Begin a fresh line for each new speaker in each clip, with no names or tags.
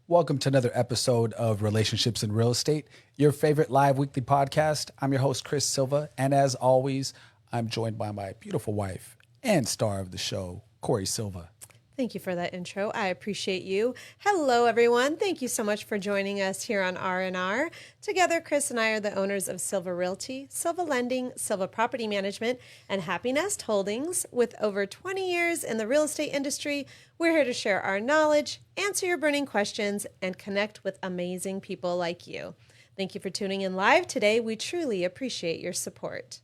Welcome to another episode of Relationships in Real Estate, your favorite live weekly podcast. I'm your host, Chris Silva, and as always, I'm joined by my beautiful wife and star of the show, Cori Silva.
Thank you for that intro. I appreciate you. Hello, everyone. Thank you so much for joining us here on R&R. Together, Chris and I are the owners of Silva Realty, Silva Lending, Silva Property Management, and Happy Nest Holdings. With over 20 years in the real estate industry, we're here to share our knowledge, answer your burning questions, and connect with amazing people like you. Thank you for tuning in live today. We truly appreciate your support.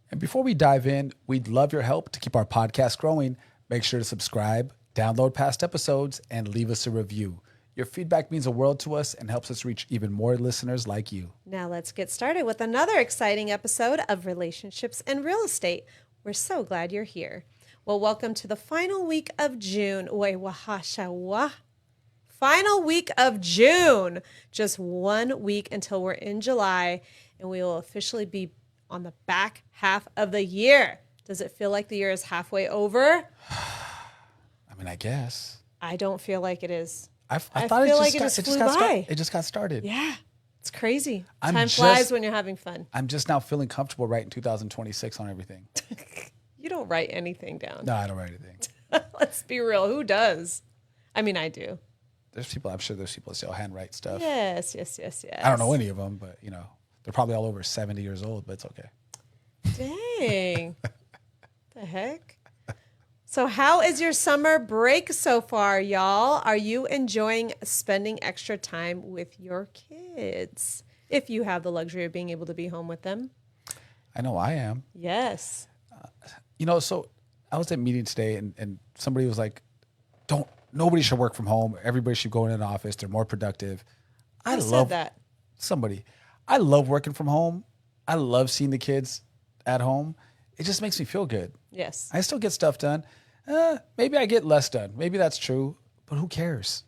And before we dive in, we'd love your help to keep our podcast growing. Make sure to subscribe, download past episodes, and leave us a review. Your feedback means the world to us and helps us reach even more listeners like you.
Now let's get started with another exciting episode of Relationships and Real Estate. We're so glad you're here. Well, welcome to the final week of June. Final week of June. Just 1 week until we're in July, and we will officially be on the back half of the year. Does it feel like the year is halfway over?
I guess.
I don't feel like it is.
I thought it just got started.
Yeah, it's crazy. Time flies when you're having fun.
I'm just now feeling comfortable writing 2026 on everything.
You don't write anything down.
No, I don't write anything.
Let's be real. Who does? I mean, I do.
I'm sure there's people that still handwrite stuff.
Yes.
I don't know any of them, but they're probably all over 70 years old, but it's okay.
Dang. The heck? So how is your summer break so far, y'all? Are you enjoying spending extra time with your kids? If you have the luxury of being able to be home with them.
I know I am.
Yes.
So I was at a meeting today and somebody was like, nobody should work from home. Everybody should go in an office. They're more productive.
Who said that?
Somebody. I love working from home. I love seeing the kids at home. It just makes me feel good.
Yes.
I still get stuff done. Maybe I get less done. Maybe that's true, but who cares?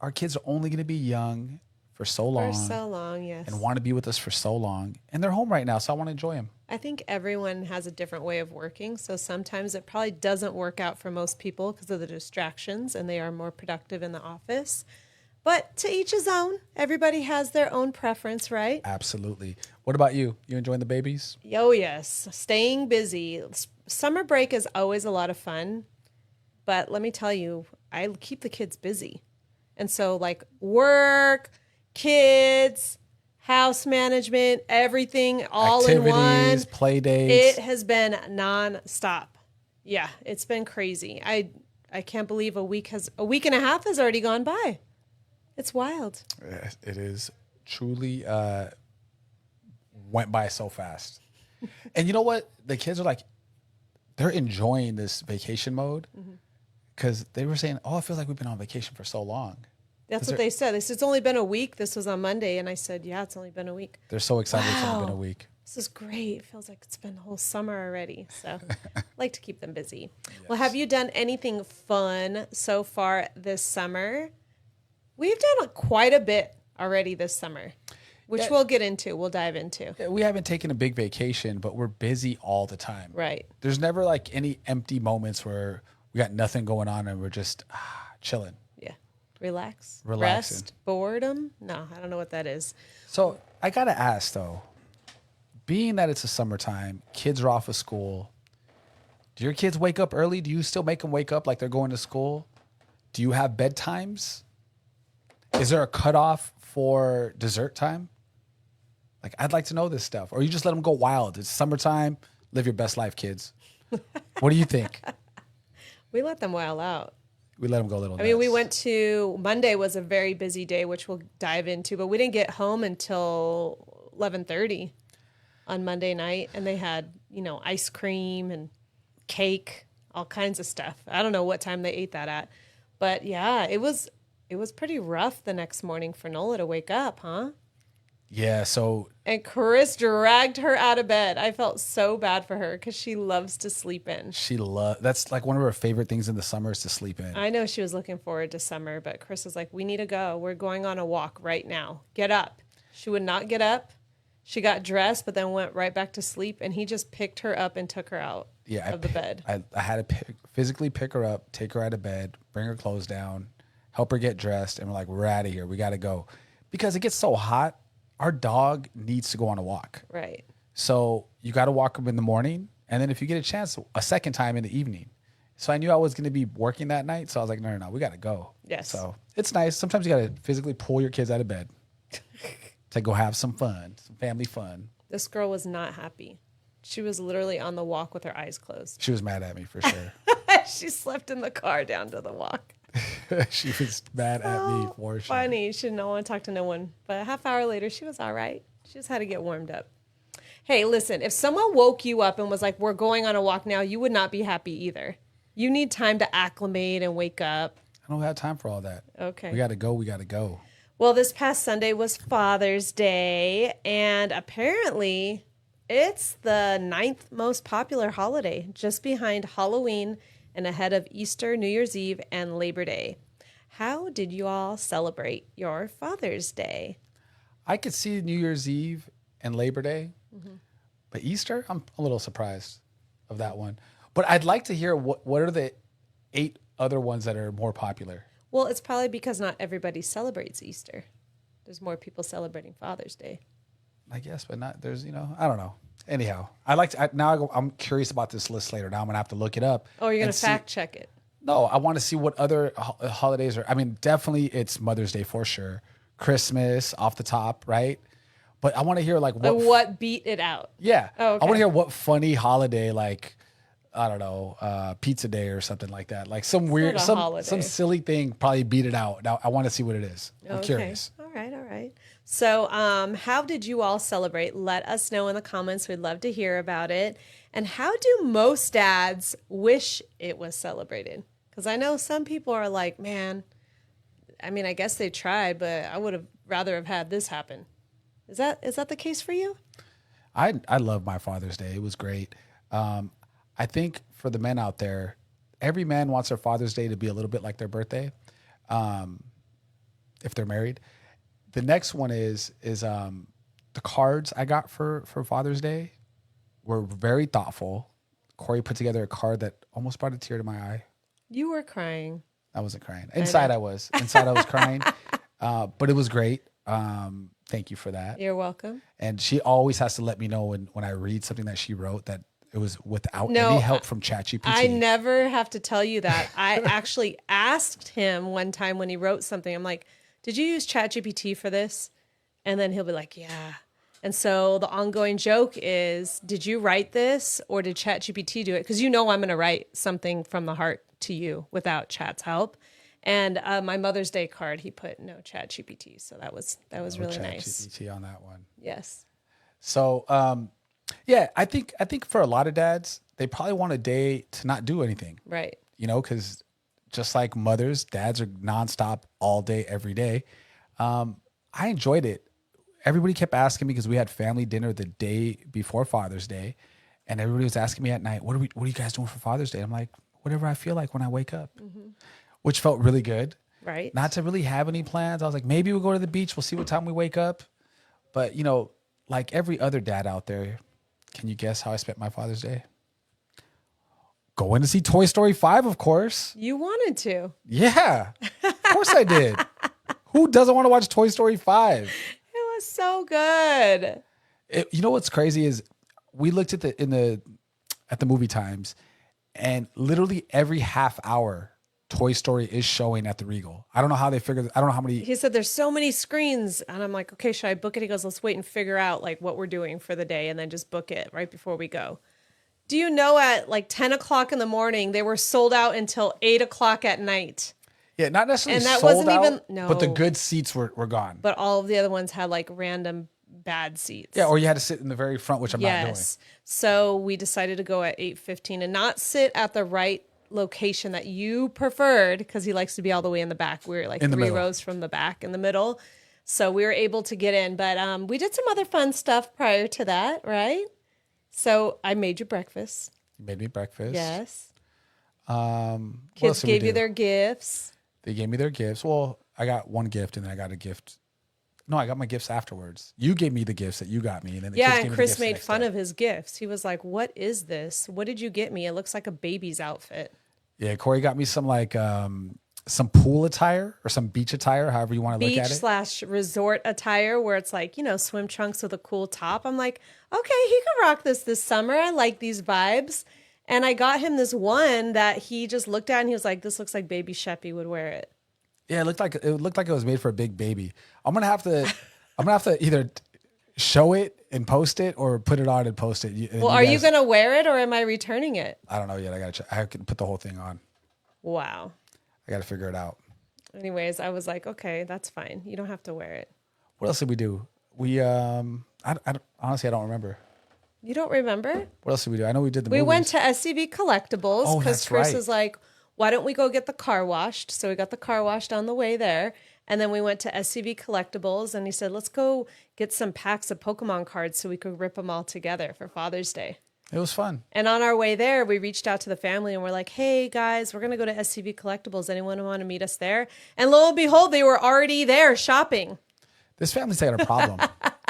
Our kids are only going to be young for so long.
For so long, yes.
And want to be with us for so long. And they're home right now, so I want to enjoy them.
I think everyone has a different way of working. So sometimes it probably doesn't work out for most people because of the distractions and they are more productive in the office. But to each his own. Everybody has their own preference, right?
Absolutely. What about you? You enjoying the babies?
Oh, yes. Staying busy. Summer break is always a lot of fun. But let me tell you, I keep the kids busy. And so like work, kids, house management, everything all
Activities,
in one.
Play dates.
It has been nonstop. Yeah, it's been crazy. I can't believe a week and a half has already gone by. It's wild.
It is truly went by so fast. And you know what? The kids are like, they're enjoying this vacation mode because they were saying, oh, it feels like we've been on vacation for so long.
That's what they said. They said, it's only been a week. This was on Monday. And I said, yeah, it's only been a week.
They're so excited It's only been a week.
This is great. It feels like it's been the whole summer already. So I like to keep them busy. Yes. Well, have you done anything fun so far this summer? We've done quite a bit already this summer, which we'll get into. We'll dive into.
We haven't taken a big vacation, but we're busy all the time.
Right.
There's never like any empty moments where we got nothing going on and we're just chilling.
Yeah. Relaxing.
Rest.
Boredom. No, I don't know what that is.
So I got to ask though, being that it's the summertime, kids are off of school. Do your kids wake up early? Do you still make them wake up like they're going to school? Do you have bedtimes? Is there a cutoff for dessert time? Like, I'd like to know this stuff. Or you just let them go wild. It's summertime. Live your best life, kids. What do you think?
We let them wild out.
We let them go a little nuts.
I mean, we went to, Monday was a very busy day, which we'll dive into, but we didn't get home until 11:30 on Monday night. And they had, ice cream and cake, all kinds of stuff. I don't know what time they ate that at. But yeah, it was pretty rough the next morning for Nola to wake up, huh?
Yeah, so...
And Chris dragged her out of bed. I felt so bad for her because she loves to sleep in.
That's like one of her favorite things in the summer is to sleep in.
I know she was looking forward to summer, but Chris was like, we need to go. We're going on a walk right now. Get up. She would not get up. She got dressed, but then went right back to sleep, and he just picked her up and took her out of the bed.
I had to physically pick her up, take her out of bed, bring her clothes down, help her get dressed, and we're like, we're out of here. We got to go. Because it gets so hot, our dog needs to go on a walk.
Right.
So you got to walk him in the morning, and then if you get a chance, a second time in the evening. So I knew I was going to be working that night, so I was like, no, we got to go.
Yes.
So it's nice. Sometimes you got to physically pull your kids out of bed to go have some fun, some family fun.
This girl was not happy. She was literally on the walk with her eyes closed.
She was mad at me for sure.
She slept in the car down to the walk.
She was mad at me for sure.
Funny. She didn't want to talk to no one. But a half hour later, she was all right. She just had to get warmed up. Hey, listen, if someone woke you up and was like, we're going on a walk now, you would not be happy either. You need time to acclimate and wake up.
I don't have time for all that.
Okay.
We got to go. We got to go.
Well, this past Sunday was Father's Day, and apparently it's the 9th most popular holiday, just behind Halloween and ahead of Easter, New Year's Eve, and Labor Day. How did you all celebrate your Father's Day?
I could see New Year's Eve and Labor Day, but Easter, I'm a little surprised of that one. But I'd like to hear what are the 8 other ones that are more popular?
Well, it's probably because not everybody celebrates Easter. There's more people celebrating Father's Day.
I guess, but not, there's, I don't know. Anyhow, I'm curious about this list later. Now I'm going to have to look it up.
Oh, you're going to fact check it.
No, I want to see what other holidays are. I mean, definitely it's Mother's Day for sure. Christmas off the top, right? But I want to hear like
what beat it out.
Yeah.
Oh, okay.
I want to hear what funny holiday, like, I don't know, Pizza Day or something like that. Like some weird, some silly thing probably beat it out. Now I want to see what it is. I'm curious.
All right. So how did you all celebrate? Let us know in the comments. We'd love to hear about it. And how do most dads wish it was celebrated? Because I know some people are like, man, I mean, I guess they tried, but I would have rather have had this happen. Is that the case for you?
I love my Father's Day. It was great. I think for the men out there, every man wants their Father's Day to be a little bit like their birthday, if they're married. The next one is the cards I got for Father's Day were very thoughtful. Cori put together a card that almost brought a tear to my eye.
You were crying.
I wasn't crying. Inside I was crying, but it was great. Thank you for that.
You're welcome.
And she always has to let me know when I read something that she wrote that it was without any help from ChatGPT.
I never have to tell you that. I actually asked him one time when he wrote something. I'm like, did you use ChatGPT for this? And then he'll be like, yeah. And so the ongoing joke is, did you write this or did ChatGPT do it? Because I'm going to write something from the heart to you without Chat's help. And my Mother's Day card, he put no ChatGPT. So that was really nice.
ChatGPT on that one.
Yes.
So, yeah, I think for a lot of dads, they probably want a day to not do anything.
Right.
Because just like mothers, dads are nonstop all day, every day. I enjoyed it. Everybody kept asking me because we had family dinner the day before Father's Day, and everybody was asking me at night, what are you guys doing for Father's Day? I'm like, whatever I feel like when I wake up, which felt really good.
Right.
Not to really have any plans. I was like, maybe we'll go to the beach. We'll see what time we wake up. But, like every other dad out there, can you guess how I spent my Father's Day? Going to see Toy Story 5, of course.
You wanted to.
Yeah, of course I did. Who doesn't want to watch Toy Story 5?
It was so good.
You know what's crazy is we looked at the movie times, and literally every half hour, Toy Story is showing at the Regal. I don't know how they figured. I don't know how many.
He said there's so many screens, and I'm like, okay, should I book it? He goes, let's wait and figure out like what we're doing for the day, and then just book it right before we go. Do you know at like 10 o'clock in the morning they were sold out until 8 o'clock at night?
Yeah, not necessarily
and that
sold
wasn't
out,
even no.
but the good seats were gone.
But all of the other ones had like random bad seats.
Yeah, or you had to sit in the very front, which I'm not doing.
So we decided to go at 8:15 and not sit at the right location that you preferred because he likes to be all the way in the back. We were like 3 rows from the back in the middle. So we were able to get in. But we did some other fun stuff prior to that, right? So I made you breakfast.
You made me breakfast.
Yes.
Kids
gave you their gifts.
They gave me their gifts. Well, I got one gift and then I got a gift. No, I got my gifts afterwards. You gave me the gifts that you got me. And then kids gave me
Chris made fun of his gifts. He was like, what is this? What did you get me? It looks like a baby's outfit.
Yeah, Cori got me some like some pool attire or some beach attire, however you want to look at it.
Beach/resort attire where it's like, swim trunks with a cool top. I'm like, okay, he can rock this summer. I like these vibes. And I got him this one that he just looked at and he was like, this looks like baby Sheppy would wear it.
Yeah, it looked like it was made for a big baby. I'm gonna have to either show it and post it or put it on and post it.
Well, are you gonna wear it or am I returning it?
I don't know yet. I gotta check. I have to put the whole thing on.
Wow.
I gotta figure it out.
Anyways, I was like, okay, that's fine. You don't have to wear it.
What else did we do? We honestly I don't remember.
You don't remember?
What else did we do? I know we did the
We
movies.
went to SCB Collectibles because Chris
right.
is like, why don't we go get the car washed? So we got the car washed on the way there. And then we went to SCB Collectibles and he said, let's go get some packs of Pokemon cards so we could rip them all together for Father's Day.
It was fun.
And on our way there, we reached out to the family and we're like, hey guys, we're going to go to SCB Collectibles. Anyone want to meet us there? And lo and behold, they were already there shopping.
This family's got a problem.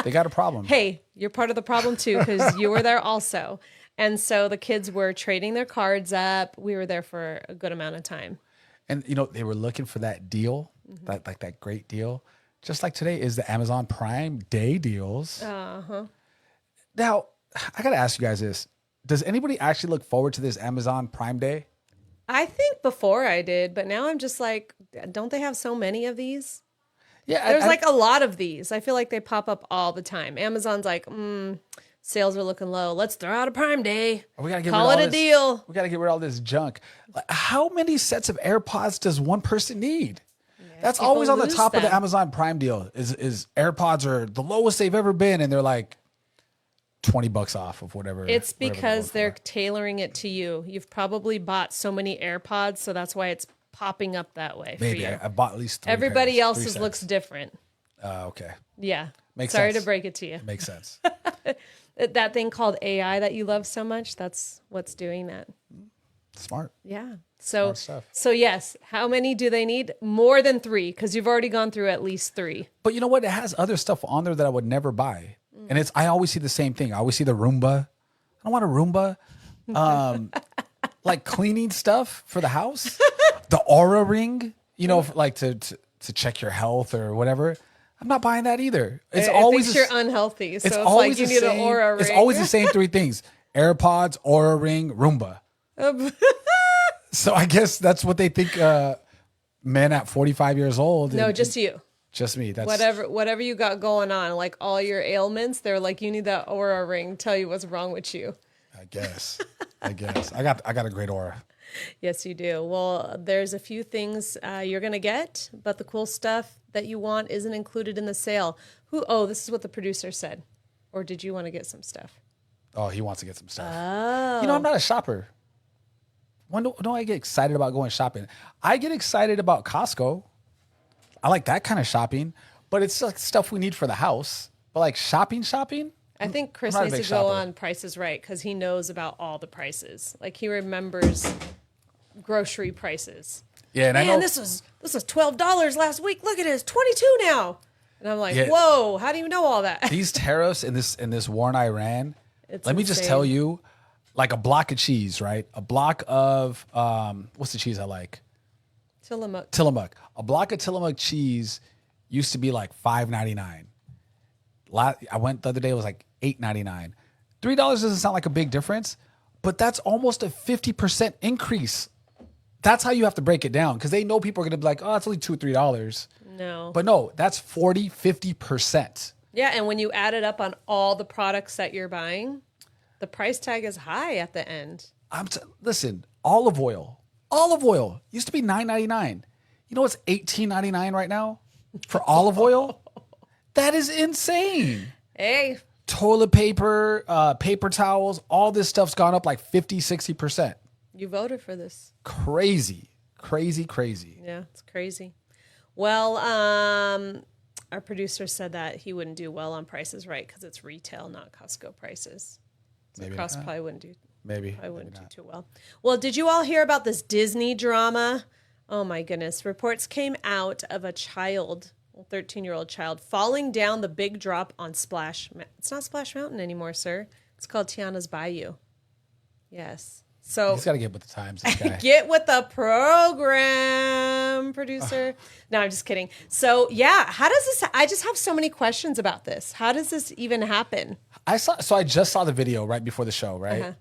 They got a problem.
Hey, you're part of the problem too because you were there also. And so the kids were trading their cards up. We were there for a good amount of time.
And they were looking for that deal, that great deal. Just like today is the Amazon Prime Day deals.
Uh-huh.
Now, I got to ask you guys this. Does anybody actually look forward to this Amazon Prime Day?
I think before I did, but now I'm just like, don't they have so many of these?
Yeah.
There's like a lot of these. I feel like they pop up all the time. Amazon's like, sales are looking low. Let's throw out a Prime Day.
We gotta
Call it a deal.
We got to get rid of all this junk. Like, how many sets of AirPods does one person need? That's
people
always on the
lose
top of
them.
the Amazon Prime deal is AirPods are the lowest they've ever been. And they're like $20 off of whatever.
It's because they're
for.
tailoring it to you. You've probably bought so many AirPods, so that's why it's popping up that way.
Maybe
for you.
I bought at least 3
Everybody
pairs, 3
else's
sets.
looks different.
Okay.
Yeah.
Makes
Sorry
sense.
to break it to you.
Makes sense.
That thing called AI that you love so much, that's what's doing that.
Smart.
Yeah. So,
Smart stuff.
so yes, how many do they need? More than 3, because you've already gone through at least 3.
But you know what? It has other stuff on there that I would never buy. And I always see the same thing. I always see the Roomba. I don't want a Roomba. Like cleaning stuff for the house. The Aura Ring, like to check your health or whatever. I'm not buying that either. It's always
you're unhealthy, so it's
always
like you need an Aura ring.
It's always the same 3 things: AirPods, Aura Ring, Roomba. So I guess that's what they think. Men at 45 years old.
No, just you.
Just me. That's
Whatever you got going on, like all your ailments, they're like, you need that Aura ring. Tell you what's wrong with you.
I guess. I got a great aura.
Yes, you do. Well, there's a few things you're going to get, but the cool stuff that you want isn't included in the sale. This is what the producer said. Or did you want to get some stuff?
Oh, he wants to get some stuff.
Oh.
I'm not a shopper. When do I get excited about going shopping? I get excited about Costco. I like that kind of shopping, but it's like stuff we need for the house. But like shopping?
I think Chris
I'm not a
needs to
big
go
shopper.
on Price is Right because he knows about all the prices. Like he remembers grocery prices.
Yeah, and I know
Man, this was $12 last week. Look at it, it's 22 now. And I'm like,
Yeah.
whoa, how do you know all that?
these tariffs in this war in Iran.
It's
Let me just
insane.
tell you, like a block of cheese, right? A block of what's the cheese I like? Tillamook. A block of Tillamook cheese used to be like $5.99. I went the other day, it was like $8.99. $3 doesn't sound like a big difference, but that's almost a 50% increase. That's how you have to break it down because they know people are going to be like, oh, it's only $2 or $3.
No.
But no, that's 40, 50%.
Yeah, and when you add it up on all the products that you're buying, the price tag is high at the end.
Listen, olive oil used to be $9.99. You know what's $18.99 right now for olive oil? That is insane.
Hey,
Toilet paper, paper towels, all this stuff's gone up like 50, 60%.
you voted for this.
Crazy.
Yeah, it's crazy. Well, our producer said that he wouldn't do well on Price is Right because it's retail, not Costco prices. So
Maybe
Costco
not.
probably wouldn't do.
Maybe.
I wouldn't
maybe
do
not.
too well. Well, did you all hear about this Disney drama? Oh my goodness. Reports came out of a 13-year-old child, falling down the big drop on It's not Splash Mountain anymore, sir. It's called Tiana's Bayou. Yes. So
He's got to get with the times, this guy.
get with the program, producer. No, I'm just kidding. So yeah, how does this? I just have so many questions about this. How does this even happen?
I just saw the video right before the show, right?
Uh-huh.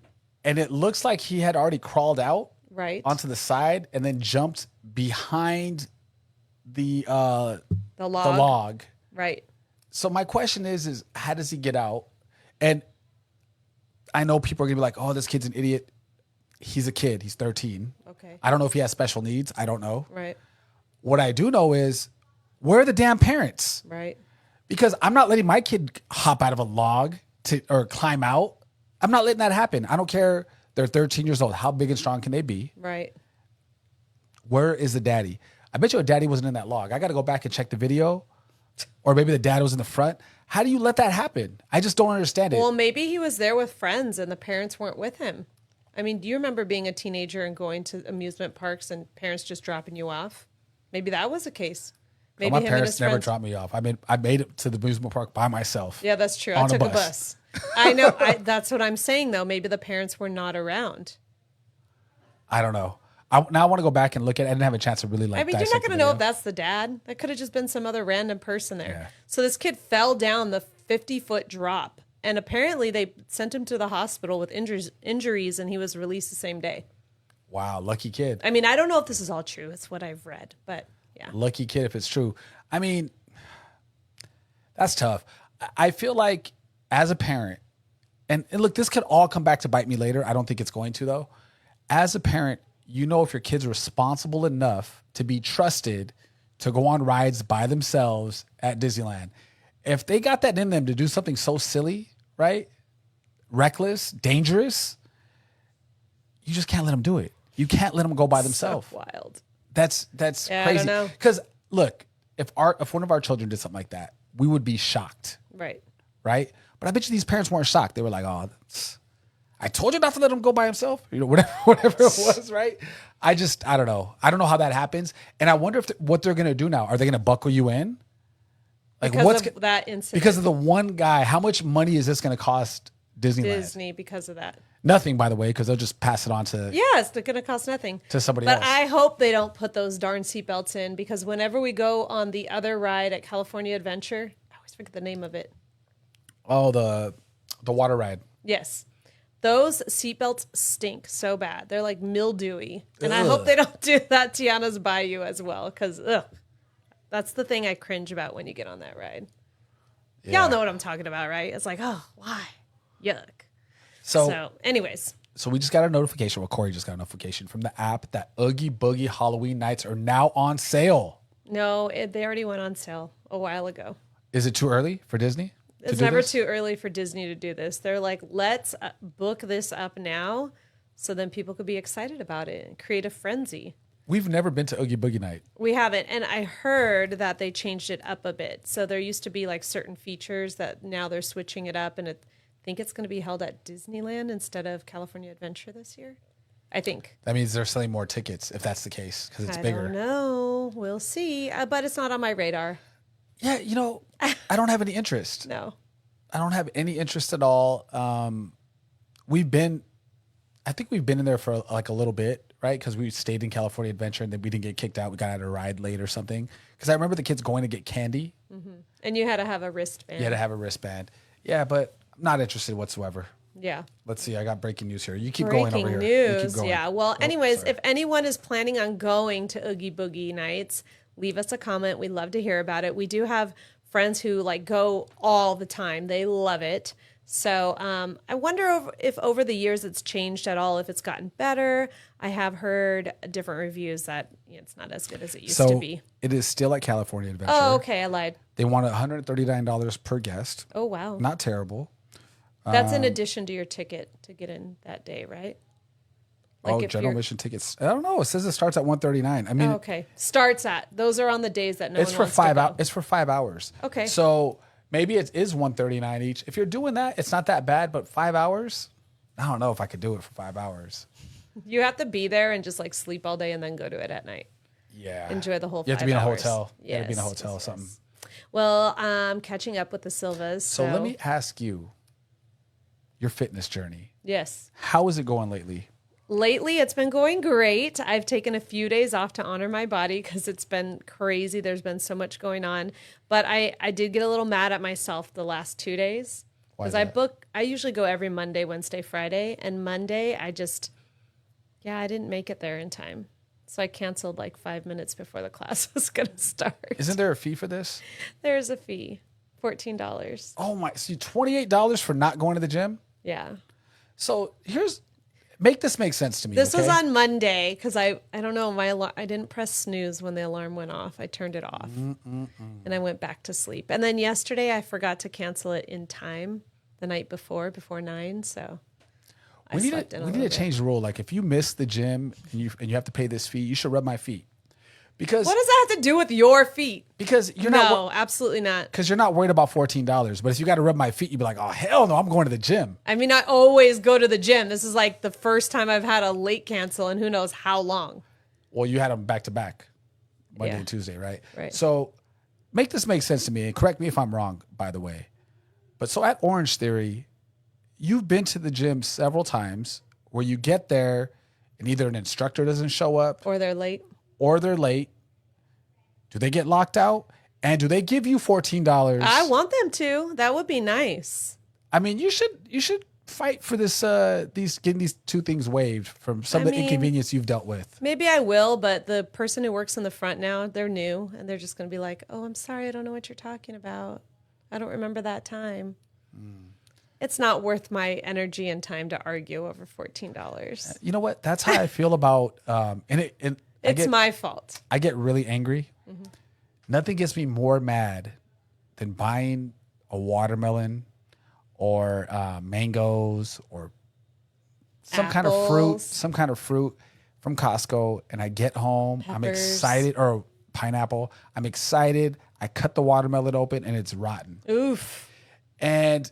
And it looks like he had already crawled out
Right.
onto the side and then jumped behind the log.
Right.
So my question is how does he get out? And I know people are gonna be like, "Oh, this kid's an idiot." He's a kid. He's 13.
Okay.
I don't know if he has special needs. I don't know.
Right.
What I do know is, where are the damn parents?
Right.
Because I'm not letting my kid hop out of a log or climb out. I'm not letting that happen. I don't care. They're 13 years old. How big and strong can they be?
Right.
Where is the daddy? I bet you a daddy wasn't in that log. I got to go back and check the video. Or maybe the dad was in the front. How do you let that happen? I just don't understand it.
Well, maybe he was there with friends and the parents weren't with him. I mean, do you remember being a teenager and going to amusement parks and parents just dropping you off? Maybe that was the case. Maybe
my
him and
parents
his
never
friends.
dropped me off. I mean, I made it to the amusement park by myself.
Yeah, that's true. I
on a
took a
bus.
bus. I know. That's what I'm saying, though. Maybe the parents were not around.
I don't know. Now I want to go back and look at it. I didn't have a chance to really
I mean, you're not going to know if that's the dad. That could have just been some other random person there.
Yeah.
So this kid fell down the 50-foot drop. And apparently they sent him to the hospital with injuries and he was released the same day.
Wow, lucky kid.
I mean, I don't know if this is all true. It's what I've read, but yeah.
Lucky kid if it's true. I mean, that's tough. I feel like as a parent, and look, this could all come back to bite me later. I don't think it's going to, though. As a parent, you know if your kid's responsible enough to be trusted to go on rides by themselves at Disneyland. If they got that in them to do something so silly, right? Reckless, dangerous, you just can't let them do it. You can't let them go by themselves.
So wild.
That's
Yeah, I
crazy.
don't know.
Because look, if one of our children did something like that, we would be shocked,
Right.
right? But I bet you these parents weren't shocked. They were like, "Oh, I told you not to let him go by himself." You know, whatever it was, right? I don't know. I don't know how that happens, and I wonder what they're gonna do now. Are they gonna buckle you in? Like
Because of that incident.
Because of the one guy? How much money is this gonna cost Disneyland?
Disney because of that.
Nothing, by the way, because they'll just pass it on to
Yeah, it's going to cost nothing.
to somebody
But
else.
I hope they don't put those darn seatbelts in because whenever we go on the other ride at California Adventure, I always forget the name of it.
Oh, the water ride.
Yes. Those seatbelts stink so bad. They're like mildewy. And I
Ugh.
hope they don't do that Tiana's Bayou as well because, that's the thing I cringe about when you get on that ride.
Yeah.
Y'all know what I'm talking about, right? It's like, oh, why? Yuck.
So
anyways.
So we just got a notification. Well, Cori just got a notification from the app that Oogie Boogie Halloween nights are now on sale.
No, they already went on sale a while ago.
Is it too early for Disney?
It's never too early for Disney to do this. They're like, let's book this up now so then people could be excited about it and create a frenzy.
We've never been to Oogie Boogie night.
We haven't. And I heard that they changed it up a bit. So there used to be like certain features that now they're switching it up. And I think it's going to be held at Disneyland instead of California Adventure this year. I think.
That means they're selling more tickets if that's the case because it's bigger.
I don't know. We'll see. But it's not on my radar.
Yeah, I don't have any interest.
No.
I don't have any interest at all. I think we've been in there for like a little bit, right? Because we stayed in California Adventure and then we didn't get kicked out. We got out of a ride late or something. Because I remember the kids going to get candy.
Mm-hmm. And you had to have a wristband.
You had to have a wristband. Yeah, but I'm not interested whatsoever.
Yeah.
Let's see. I got breaking news here. You keep going over here.
Breaking
You keep
news.
going.
Yeah. Well,
Oh,
anyways,
sorry.
if anyone is planning on going to Oogie Boogie nights, leave us a comment. We'd love to hear about it. We do have friends who like go all the time. They love it. So I wonder if over the years it's changed at all, if it's gotten better. I have heard different reviews that it's not as good as it used to be.
It is still at California Adventure.
Oh, okay. I lied.
They want $139 per guest.
Oh, wow.
Not terrible.
That's in addition to your ticket to get in that day, right? Like if
general
you're-
admission tickets. I don't know. It says it starts at $139. I mean,
Oh, okay. Starts at. Those are on the days that no
it's
one
for
wants
5
to
hours.
go.
It's for 5 hours.
Okay.
So maybe it is $139 each. If you're doing that, it's not that bad. But 5 hours, I don't know if I could do it for 5 hours.
You have to be there and just like sleep all day and then go to it at night.
Yeah.
Enjoy the whole 5 hours.
You have to be in a hotel.
Yes,
You have to be in a hotel or
yes,
something.
yes. Well, I'm catching up with the Silvas.
So let me ask you, your fitness journey.
Yes.
How is it going lately?
Lately, it's been going great. I've taken a few days off to honor my body because it's been crazy. There's been so much going on. But I did get a little mad at myself the last 2 days.
Why is
Because
that?
I usually go every Monday, Wednesday, Friday. And Monday, I didn't make it there in time. So I canceled like 5 minutes before the class was going to start.
Isn't there a fee for this?
There's a fee, $14.
Oh my! See, $28 for not going to the gym.
Yeah.
So make this make sense to me.
This was
okay?
on Monday because I don't know, I didn't press snooze when the alarm went off. I turned it off and I went back to sleep. And then yesterday I forgot to cancel it in time the night before 9. So I slept in a
we
little
need
bit.
to change the rule. Like if you miss the gym and you have to pay this fee, you should rub my feet because
What does that have to do with your feet?
you're
No, absolutely not.
because you're not worried about $14. But if you got to rub my feet, you'd be like, oh hell no, I'm going to the gym.
I mean, I always go to the gym. This is like the first time I've had a late cancel in who knows how long.
Well, you had them back to back, Monday
Yeah.
and Tuesday, right?
Right.
So make this make sense to me, and correct me if I'm wrong, by the way. But so at Orange Theory, you've been to the gym several times where you get there and either an instructor doesn't show up
Or they're late.
or they're late. Do they get locked out? And do they give you $14?
I want them to. That would be nice.
I mean, you should fight for this getting these two things waived from some of the inconvenience you've dealt with.
Maybe I will, but the person who works in the front now, they're new, and they're just going to be like, oh, I'm sorry, I don't know what you're talking about. I don't remember that time. It's not worth my energy and time to argue over $14.
You know what? That's how I feel about
It's my fault.
I get really angry. Nothing gets me more mad than buying a watermelon or mangoes or some kind of fruit from Costco, and I get home, I'm
Peppers.
excited, or pineapple. I'm excited. I cut the watermelon open and it's rotten.
Oof.
And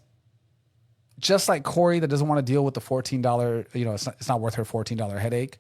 just like Cori that doesn't want to deal with the $14, it's not worth her $14 headache.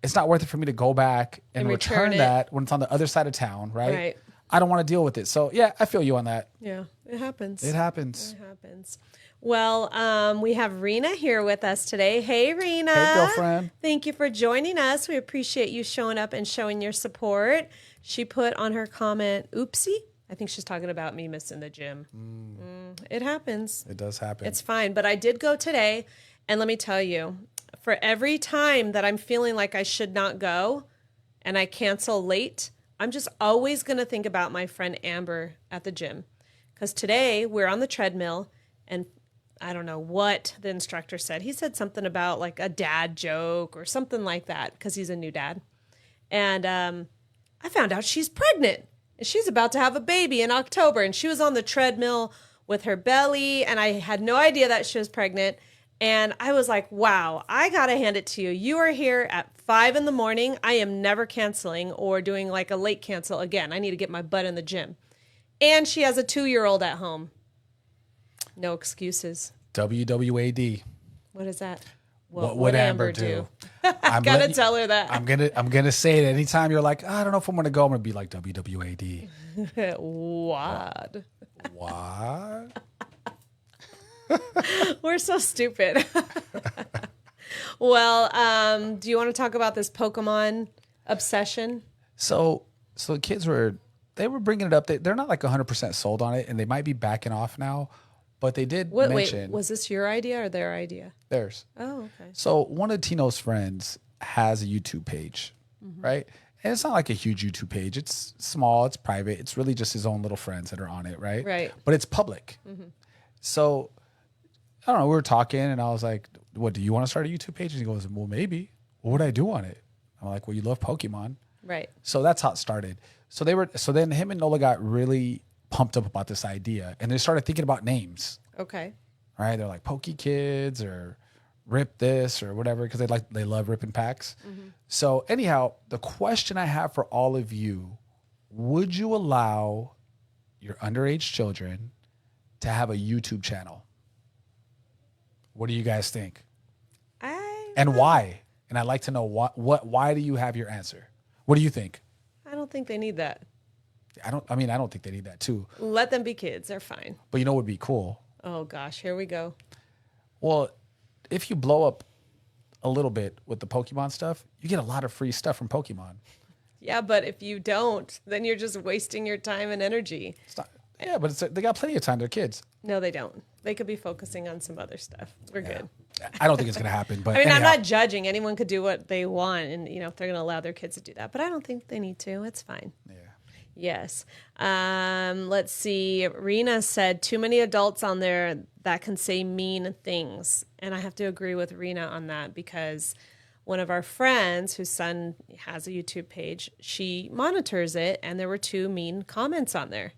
It's not worth it for me to go back and return that when it's on the other side of town, right?
Right.
I don't want to deal with it. So yeah, I feel you on that.
Yeah, it happens.
It happens.
It happens. Well, we have Rena here with us today. Hey, Rena.
Hey, girlfriend.
Thank you for joining us. We appreciate you showing up and showing your support. She put on her comment, oopsie. I think she's talking about me missing the gym. It happens.
It does happen.
It's fine. But I did go today. And let me tell you, for every time that I'm feeling like I should not go and I cancel late, I'm just always going to think about my friend Amber at the gym. Because today we're on the treadmill and I don't know what the instructor said. He said something about like a dad joke or something like that because he's a new dad. And I found out she's pregnant. And she's about to have a baby in October. And she was on the treadmill with her belly. And I had no idea that she was pregnant. And I was like, wow, I got to hand it to you. You are here at 5 a.m. I am never canceling or doing like a late cancel again. I need to get my butt in the gym. And she has a 2-year-old at home. No excuses.
WWAD.
What is that?
What would Amber do?
I gotta tell her that.
I'm gonna say it anytime you're like, I don't know if I'm gonna go. I'm gonna be like WWAD.
What?
What?
We're so stupid. Well, do you want to talk about this Pokemon obsession?
So the kids were bringing it up. They're not like 100% sold on it, and they might be backing off now. But they did mention.
Wait, was this your idea or their idea?
Theirs.
Oh, okay.
So one of Tino's friends has a YouTube page, right? And it's not like a huge YouTube page. It's small. It's private. It's really just his own little friends that are on it, right?
Right.
But it's public. So I don't know. We were talking, and I was like, "What? Do you want to start a YouTube page?" And he goes, "Well, maybe. What would I do on it?" I'm like, "Well, you love Pokemon."
Right.
So that's how it started. So then him and Nola got really pumped up about this idea, and they started thinking about names.
Okay.
Right? They're like Poke Kids or Rip this or whatever because they love ripping packs. So anyhow, the question I have for all of you: would you allow your underage children to have a YouTube channel? What do you guys think? And why? And I'd like to know why do you have your answer? What do you think?
I don't think they need that.
I don't think they need that too.
Let them be kids. They're fine.
But you know what would be cool?
Oh, gosh. Here we go.
Well, if you blow up a little bit with the Pokemon stuff, you get a lot of free stuff from Pokemon.
Yeah, but if you don't, then you're just wasting your time and energy.
It's not, yeah, but they got plenty of time. They're kids.
No, they don't. They could be focusing on some other stuff. We're good.
I don't think it's going to happen. But
I mean, I'm
anyhow.
not judging. Anyone could do what they want, and if they're going to allow their kids to do that. But I don't think they need to. It's fine.
Yeah.
Yes. Let's see. Rena said too many adults on there that can say mean things, and I have to agree with Rena on that because one of our friends whose son has a YouTube page, she monitors it, and there were 2 mean comments on there.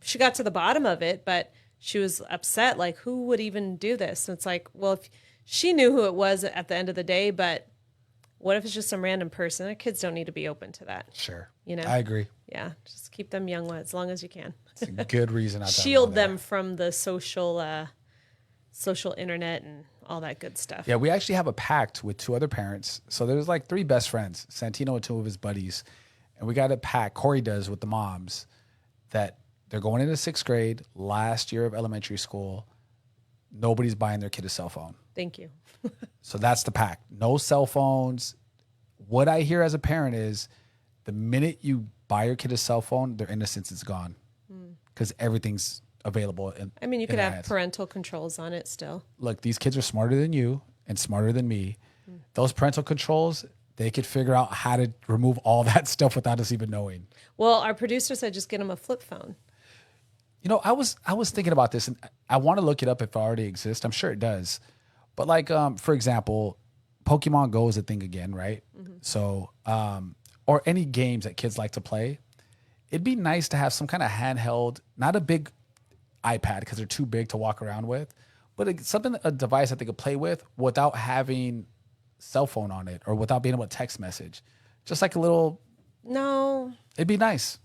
She got to the bottom of it, but she was upset. Like, who would even do this? And it's like, well, if she knew who it was at the end of the day, but what if it's just some random person? Our kids don't need to be open to that.
Sure.
You know?
I agree.
Yeah. Just keep them young as long as you can.
It's a good reason.
Shield them from the social internet and all that good stuff.
Yeah, we actually have a pact with 2 other parents. So there's like 3 best friends, Santino and 2 of his buddies. And we got a pact, Cori does with the moms, that they're going into 6th grade, last year of elementary school. Nobody's buying their kid a cell phone.
Thank you.
So that's the pact. No cell phones. What I hear as a parent is the minute you buy your kid a cell phone, their innocence is gone because everything's available.
You could have parental controls on it still.
Look, these kids are smarter than you and smarter than me. Those parental controls, they could figure out how to remove all that stuff without us even knowing.
Well, our producer said just get them a flip phone.
I was thinking about this, and I want to look it up if it already exists. I'm sure it does. But like, for example, Pokemon Go is a thing again, right? Mm-hmm. So, or any games that kids like to play. It'd be nice to have some kind of handheld, not a big iPad because they're too big to walk around with, but a device that they could play with without having cell phone on it or without being able to text message. Just like a little.
No.
It'd be nice.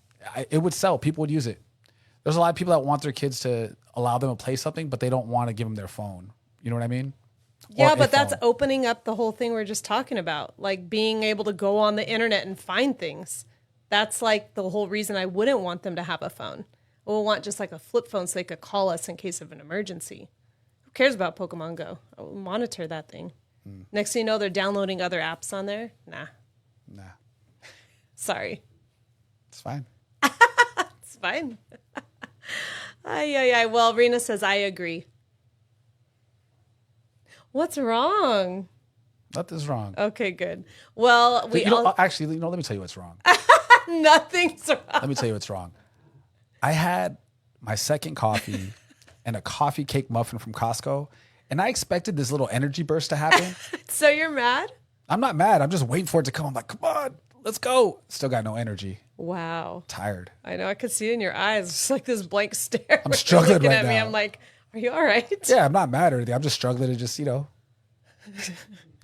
It would sell. People would use it. There's a lot of people that want their kids to allow them to play something, but they don't want to give them their phone. You know what I mean?
Yeah, but that's opening up the whole thing we're just talking about, like being able to go on the internet and find things. That's like the whole reason I wouldn't want them to have a phone. I would want just like a flip phone so they could call us in case of an emergency. Who cares about Pokemon Go? I will monitor that thing. Next thing you know, they're downloading other apps on there. Nah. Sorry.
It's fine.
It's fine. Well, Rena says, I agree. What's wrong?
Nothing's wrong.
Okay, good. Well,
actually, let me tell you what's wrong.
Nothing's wrong.
Let me tell you what's wrong. I had my second coffee and a coffee cake muffin from Costco, and I expected this little energy burst to happen.
So you're mad?
I'm not mad. I'm just waiting for it to come. I'm like, come on, let's go. Still got no energy.
Wow.
Tired.
I know. I could see it in your eyes. It's like this blank stare.
I'm struggling
looking
right
at me.
now.
I'm like, are you all right?
Yeah, I'm not mad or anything. I'm just struggling to just,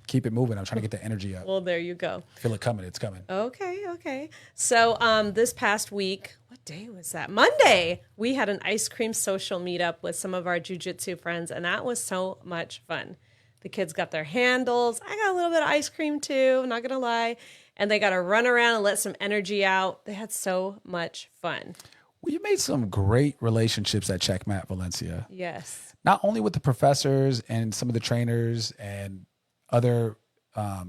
keep it moving. I'm trying to get the energy up.
Well, there you go.
Feel it coming. It's coming.
Okay. So this past week, what day was that? Monday, we had an ice cream social meetup with some of our jiu-jitsu friends, and that was so much fun. The kids got their handles. I got a little bit of ice cream too, I'm not going to lie. And they got to run around and let some energy out. They had so much fun.
Well, you made some great relationships at Checkmat Valencia.
Yes.
Not only with the professors and some of the trainers and other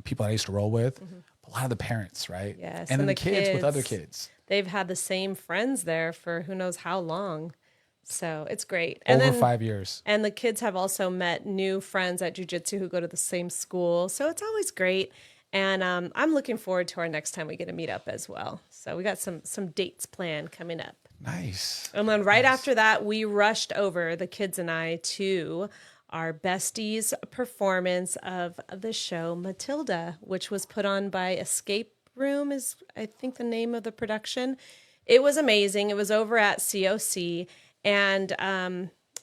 people I used to roll with, but a lot of the parents, right?
Yes.
And then the kids with other kids.
They've had the same friends there for who knows how long. So it's great.
Over 5 years.
And the kids have also met new friends at jiu-jitsu who go to the same school. So it's always great. And I'm looking forward to our next time we get to meet up as well. So we got some dates planned coming up.
Nice.
And then right after that, we rushed over, the kids and I, to our besties performance of the show Matilda, which was put on by Escape Room is, I think, the name of the production. It was amazing. It was over at COC. And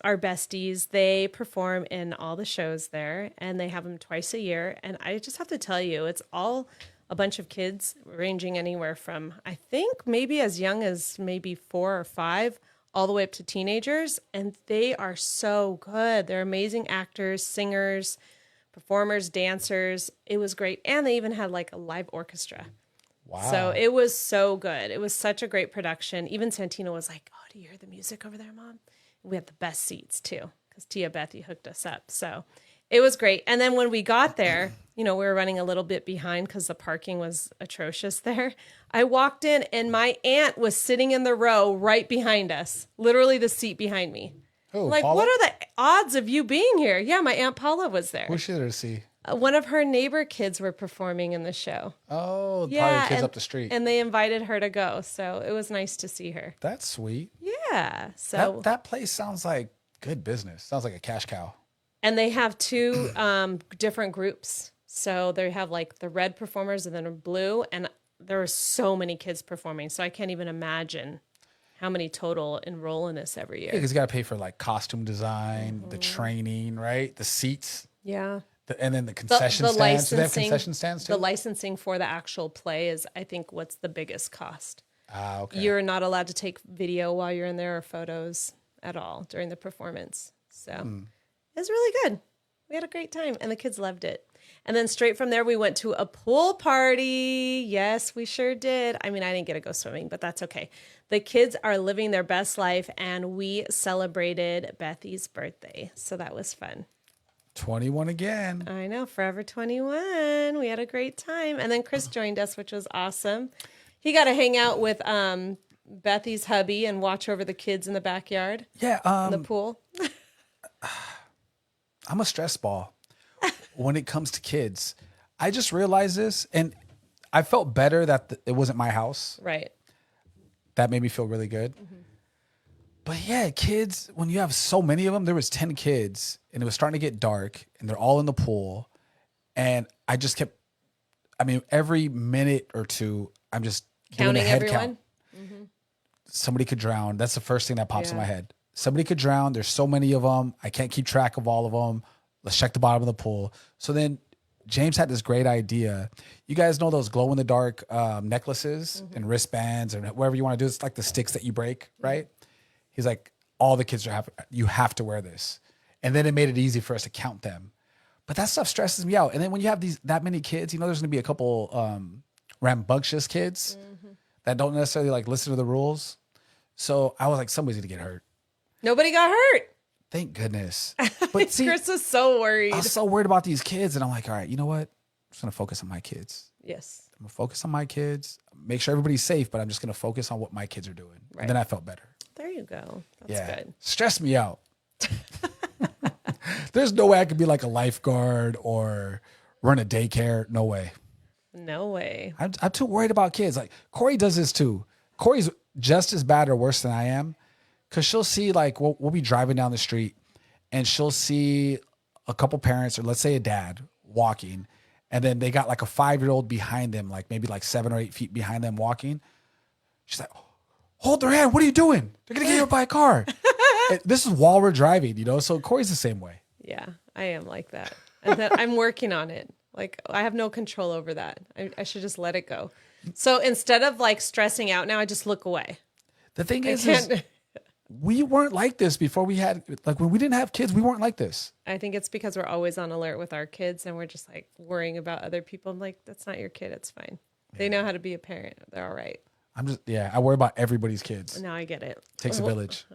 our besties, they perform in all the shows there, and they have them twice a year. And I just have to tell you, it's all a bunch of kids ranging anywhere from, I think, maybe as young as maybe 4 or 5, all the way up to teenagers. And they are so good. They're amazing actors, singers, performers, dancers. It was great. And they even had like a live orchestra.
Wow.
So it was so good. It was such a great production. Even Santino was like, oh, do you hear the music over there, Mom? We had the best seats too, because Tia Bethy hooked us up. So It was great. And then when we got there, we were running a little bit behind because the parking was atrocious there. I walked in and my aunt was sitting in the row right behind us, literally the seat behind me.
Oh,
like,
Paula?
what are the odds of you being here? Yeah, my Aunt Paula was there.
Who's she there to see?
One of her neighbor kids were performing in the show.
Oh, probably the kids up the street.
And they invited her to go. So it was nice to see her.
That's sweet.
Yeah. So
that place sounds like good business. Sounds like a cash cow.
And they have two different groups. So they have like the red performers and then a blue. And there are so many kids performing. So I can't even imagine how many total enroll in this every year.
Yeah, because you got to pay for like costume design, the training, right? The seats.
Yeah.
And then the concession stands. Do they have concession stands too?
The licensing for the actual play is, I think, what's the biggest cost.
Okay.
You're not allowed to take video while you're in there or photos at all during the performance. So it was really good. We had a great time and the kids loved it. And then straight from there, we went to a pool party. Yes, we sure did. I mean, I didn't get to go swimming, but that's okay. The kids are living their best life and we celebrated Bethy's birthday. So that was fun.
21 again.
I know, forever 21. We had a great time. And then Chris joined us, which was awesome. He got to hang out with Bethy's hubby and watch over the kids in the backyard.
Yeah.
In the pool.
I'm a stress ball when it comes to kids. I just realized this, and I felt better that it wasn't my house.
Right.
That made me feel really good. Mm-hmm. But yeah, kids, when you have so many of them, there was 10 kids, and it was starting to get dark, and they're all in the pool. And I just kept, every minute or two, I'm just
counting
doing a head
everyone.
count. Mm-hmm. Somebody could drown. That's the first thing that pops in my head. Somebody could drown. There's so many of them. I can't keep track of all of them. Let's check the bottom of the pool. So then James had this great idea. You guys know those glow in the dark necklaces and wristbands and whatever you want to do. It's like the sticks that you break, right? He's like, all the kids you have to wear this. And then it made it easy for us to count them. But that stuff stresses me out. And then when you have that many kids, there's going to be a couple rambunctious kids that don't necessarily like listen to the rules. So I was like, somebody's going to get hurt.
Nobody got hurt.
Thank goodness. But see,
Chris was so worried.
I was so worried about these kids. And I'm like, all right, you know what? I'm just going to focus on my kids.
Yes.
I'm going to focus on my kids, make sure everybody's safe, but I'm just going to focus on what my kids are doing. Right. And then I felt better.
There you go. That's good.
Stressed me out. There's no way I could be like a lifeguard or run a daycare. No way.
No way.
I'm too worried about kids. Like Cori does this too. Cori's just as bad or worse than I am. Cause she'll see like, we'll be driving down the street and she'll see a couple parents or let's say a dad walking. And then they got like a 5-year-old behind them, like maybe like 7 or 8 feet behind them walking. She's like, hold their hand. What are you doing? They're going to get hit by a car. This is while we're driving, So Cori's the same way.
Yeah, I am like that. And I'm working on it. Like I have no control over that. I should just let it go. So instead of like stressing out now, I just look away.
The thing is we weren't like this before we had, like when we didn't have kids, we weren't like this.
I think it's because we're always on alert with our kids and we're just like worrying about other people. I'm like, that's not your kid. It's fine. They know how to be a parent. They're all right.
I worry about everybody's kids.
Now I get it.
Takes a village.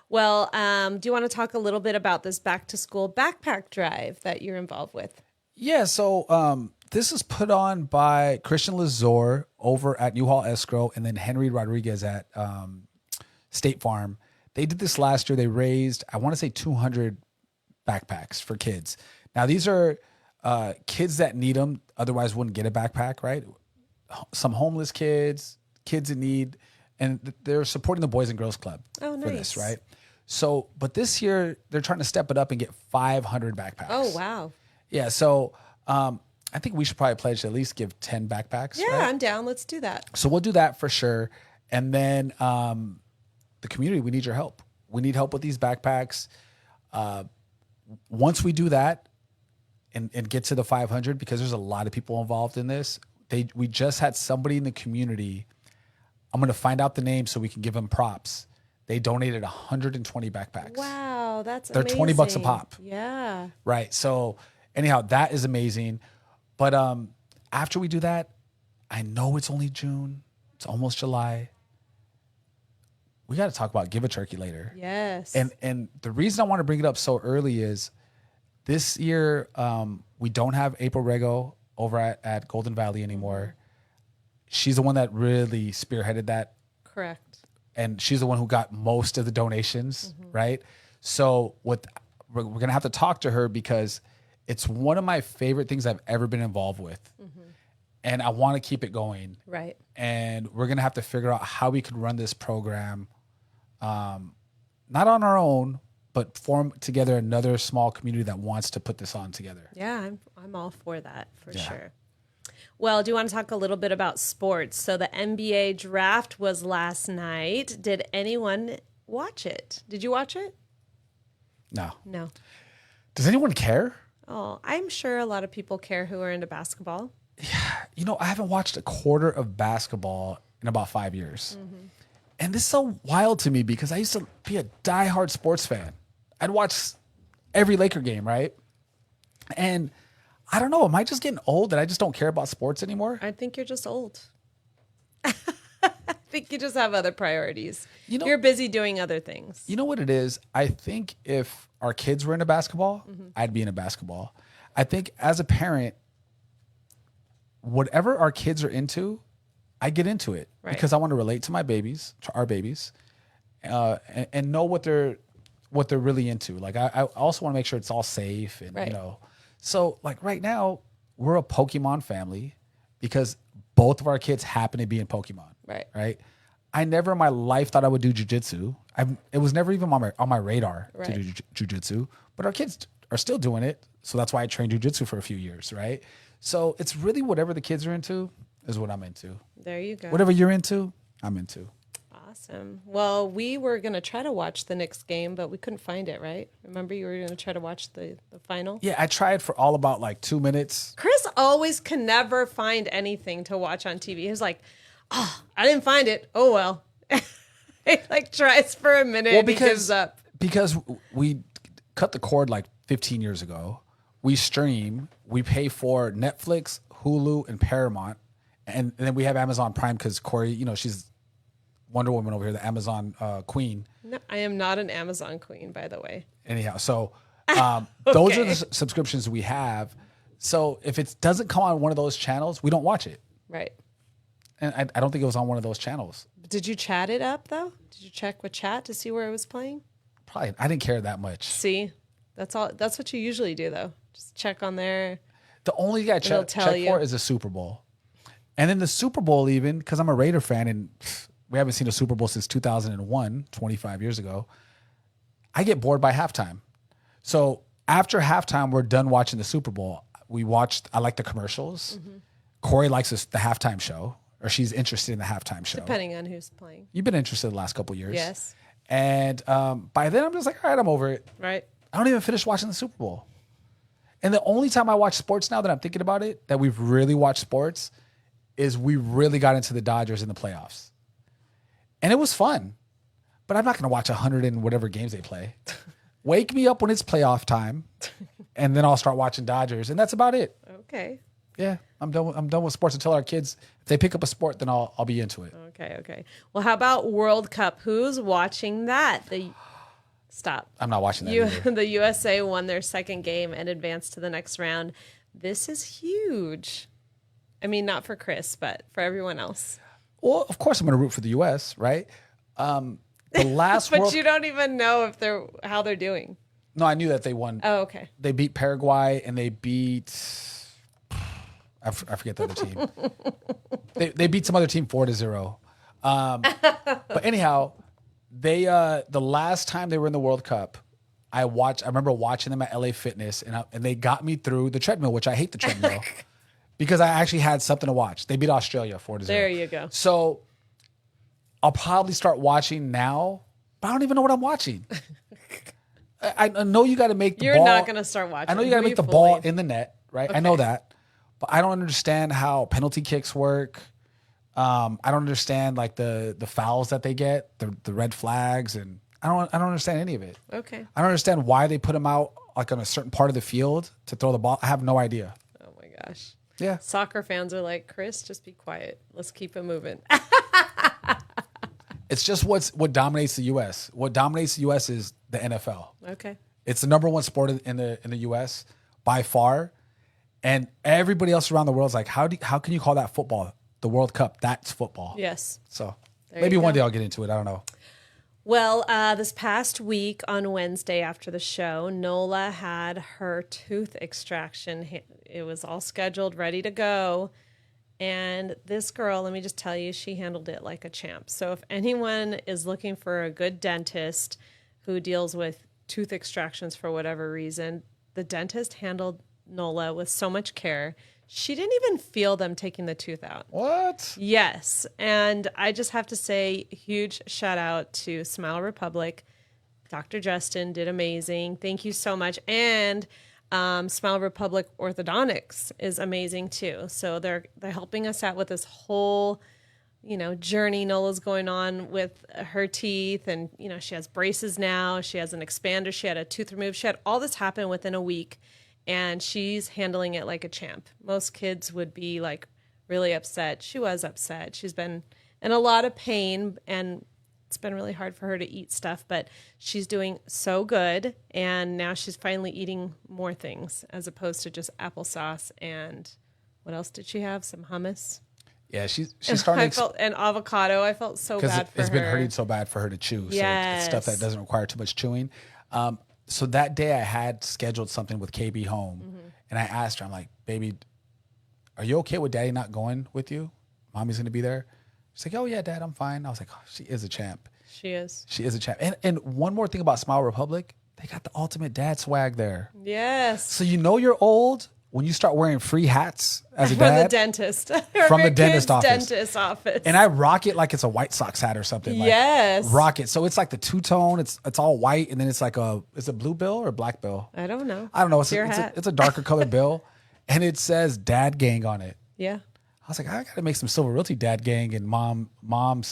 Well, do you want to talk a little bit about this back to school backpack drive that you're involved with?
Yeah. So, this is put on by Christian Lazor over at Newhall Escrow and then Henry Rodriguez at, State Farm. They did this last year. They raised, I want to say 200 backpacks for kids. Now these are kids that need them, otherwise wouldn't get a backpack, right? Some homeless kids in need, and they're supporting the Boys and Girls Club for this, right? So, but this year they're trying to step it up and get 500 backpacks.
Oh, wow.
Yeah. So, I think we should probably pledge to at least give 10 backpacks.
Yeah,
right?
I'm down. Let's do that.
So we'll do that for sure. And then, the community, we need your help. We need help with these backpacks. Once we do that and get to the 500, because there's a lot of people involved in this, we just had somebody in the community. I'm going to find out the name so we can give them props. They donated 120 backpacks.
Wow, that's
They're
amazing.
$20 a pop.
Yeah.
Right. So anyhow, that is amazing. But after we do that, I know it's only June. It's almost July. We got to talk about Give a Turkey later.
Yes.
And the reason I want to bring it up so early is This year, we don't have April Rego over at Golden Valley anymore. She's the one that really spearheaded that.
Correct.
And she's the one who got most of the donations, right? So we're going to have to talk to her because it's one of my favorite things I've ever been involved with. And I want to keep it going.
Right.
And we're going to have to figure out how we can run this program, not on our own, but form together another small community that wants to put this on together.
Yeah, I'm all for that, for sure. Well, do you want to talk a little bit about sports? So the NBA draft was last night. Did anyone watch it? Did you watch it?
No.
No.
Does anyone care?
Oh, I'm sure a lot of people care who are into basketball.
You know, I haven't watched a quarter of basketball in about 5 years. And this is so wild to me because I used to be a diehard sports fan. I'd watch every Laker game, right? And I don't know, am I just getting old that I just don't care about sports anymore?
I think you're just old. I think you just have other priorities.
You know,
you're busy doing other things.
You know what it is? I think if our kids were into basketball, I'd be into basketball. I think as a parent, whatever our kids are into, I get into it because I want to relate to my babies, to our babies, and know what they're really into. Like I also want to make sure it's all safe and you know. So like right now, we're a Pokemon family because both of our kids happen to be in Pokemon. Right. I never in my life thought I would do jujitsu. It was never even on my radar to do jujitsu, but our kids are still doing it. So that's why I trained jujitsu for a few years. Right. So it's really whatever the kids are into is what I'm into.
There you go.
Whatever you're into, I'm into.
Awesome. Well, we were going to try to watch the Knicks game, but we couldn't find it, right? Remember you were going to try to watch the final?
Yeah, I tried for all about like 2 minutes.
Chris always can never find anything to watch on TV. He's like, oh, I didn't find it. Oh, well. He like tries for a minute and he gives up.
Because we cut the cord like 15 years ago. We stream. We pay for Netflix, Hulu, and Paramount. And then we have Amazon Prime because Cori, you know, she's Wonder Woman over here, the Amazon queen.
No, I am not an Amazon queen, by the way.
Anyhow, so those are the subscriptions we have. So if it doesn't come on one of those channels, we don't watch it.
Right.
And I don't think it was on one of those channels.
Did you chat it up, though? Did you check with chat to see where it was playing?
Probably. I didn't care that much.
See? That's all. That's what you usually do, though. Just check on there.
The only thing I check for is the Super Bowl. And then the Super Bowl even, because I'm a Raider fan and we haven't seen a Super Bowl since 2001, 25 years ago, I get bored by halftime. So after halftime, we're done watching the Super Bowl. I like the commercials. Cori likes the halftime show, or she's interested in the halftime show.
Depending on who's playing.
You've been interested the last couple of years.
Yes.
And by then, I'm just like, all right, I'm over it.
Right.
I don't even finish watching the Super Bowl. And the only time I watch sports now that I'm thinking about it, that we've really watched sports, is we really got into the Dodgers in the playoffs. And it was fun. But I'm not going to watch 100 and whatever games they play. Wake me up when it's playoff time, and then I'll start watching Dodgers. And that's about it.
Okay.
Yeah, I'm done with sports until our kids, if they pick up a sport, then I'll be into it.
Okay. Well, how about World Cup? Who's watching that? Stop.
I'm not watching that either.
The USA won their second game and advanced to the next round. This is huge. I mean, not for Chris, but for everyone else.
Well, of course I'm going to root for the U.S., right? The last
but you don't even know how they're doing.
No, I knew that they won.
Oh, okay.
They beat Paraguay and they beat... I forget the other team. They beat some other team 4-0. But anyhow, they the last time they were in the World Cup, I remember watching them at LA Fitness, and they got me through the treadmill, which I hate the treadmill because I actually had something to watch. They beat Australia 4-0.
There you go.
So I'll probably start watching now, but I don't even know what I'm watching. I know you got to make the ball.
You're not going to start watching.
I know you got to make the ball in the net, right? Okay. I know that. But I don't understand how penalty kicks work. I don't understand like the fouls that they get, the red flags, and I don't understand any of it.
Okay.
I don't understand why they put them out like on a certain part of the field to throw the ball. I have no idea.
Oh my gosh.
Yeah.
Soccer fans are like, Chris, just be quiet. Let's keep it moving.
It's just what dominates the U.S. What dominates the U.S. is the NFL.
Okay.
It's the number one sport in the U.S. by far, and everybody else around the world is like, how can you call that football? The World Cup, that's football.
Yes.
So
There
maybe
you
one
go.
day I'll get into it. I don't know.
Well, this past week on Wednesday after the show, Nola had her tooth extraction. It was all scheduled, ready to go. And this girl, let me just tell you, she handled it like a champ. So if anyone is looking for a good dentist who deals with tooth extractions for whatever reason, the dentist handled Nola with so much care. She didn't even feel them taking the tooth out.
What?
Yes. And I just have to say, huge shout out to Smile Republic. Dr. Justin did amazing. Thank you so much. And Smile Republic Orthodontics is amazing too. So they're helping us out with this whole, journey Nola's going on with her teeth. And, she has braces now. She has an expander. She had a tooth removed. She had all this happen within a week. And she's handling it like a champ. Most kids would be like really upset. She was upset. She's been in a lot of pain, and it's been really hard for her to eat stuff, but she's doing so good. And now she's finally eating more things as opposed to just applesauce. And what else did she have? Some hummus.
Yeah, she's starting
and avocado. I felt so bad for her.
It's been hurting so bad for her to chew.
Yes.
So it's stuff that doesn't require too much chewing. So that day I had scheduled something with KB home, and I asked her, I'm like, baby, are you okay with daddy not going with you? Mommy's going to be there. She's like, oh yeah, dad, I'm fine. I was like, oh, she is a champ.
She is.
She is a champ. And one more thing about Smile Republic, they got the ultimate dad swag there.
Yes.
So you're old when you start wearing free hats as a
From
dad.
the dentist.
From the dentist office.
Dentist office.
And I rock it like it's a White Sox hat or something. Like,
yes.
rock it. So it's like the two-tone. It's all white, and then it's like is it blue bill or black bill?
I don't know.
I don't know.
It's your hat.
It's a darker colored bill, and it says Dad Gang on it.
Yeah.
I was like, I got to make some Silva Realty Dad Gang and Mom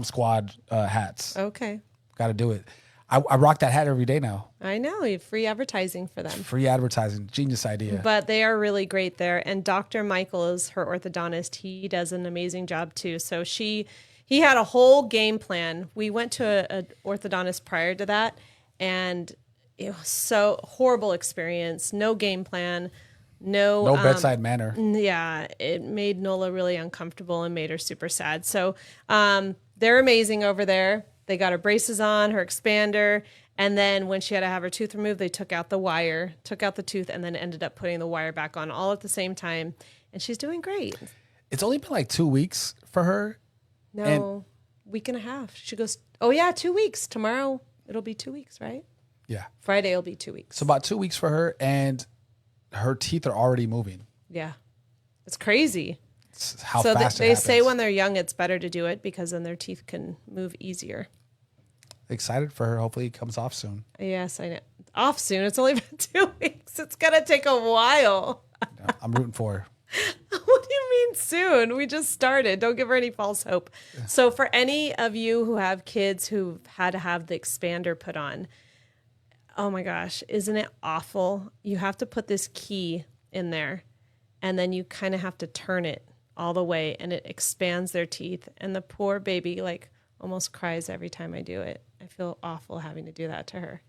Squad hats.
Okay.
Got to do it. I rock that hat every day now.
I know. You have free advertising for them.
Free advertising. Genius idea.
But they are really great there. And Dr. Michael is her orthodontist. He does an amazing job too. So he had a whole game plan. We went to an orthodontist prior to that, and it was so horrible experience. No game plan. No
bedside manner.
Yeah, it made Nola really uncomfortable and made her super sad. So they're amazing over there. They got her braces on, her expander, and then when she had to have her tooth removed, they took out the wire, took out the tooth, and then ended up putting the wire back on all at the same time. And she's doing great.
It's only been like 2 weeks for her.
No, week and a half. She goes, oh yeah, 2 weeks. Tomorrow it'll be 2 weeks, right?
Yeah.
Friday will be 2 weeks.
So about 2 weeks for her, and her teeth are already moving.
Yeah. It's crazy.
It's how
so
fast
they
it
say
happens.
when they're young, it's better to do it because then their teeth can move easier.
Excited for her. Hopefully it comes off soon.
Yes, I know. Off soon. It's only been 2 weeks. It's going to take a while.
Yeah, I'm rooting for her.
What do you mean soon? We just started. Don't give her any false hope. Yeah. So for any of you who have kids who've had to have the expander put on, oh my gosh, isn't it awful? You have to put this key in there, and then you kind of have to turn it all the way, and it expands their teeth. And the poor baby almost cries every time I do it. I feel awful having to do that to her.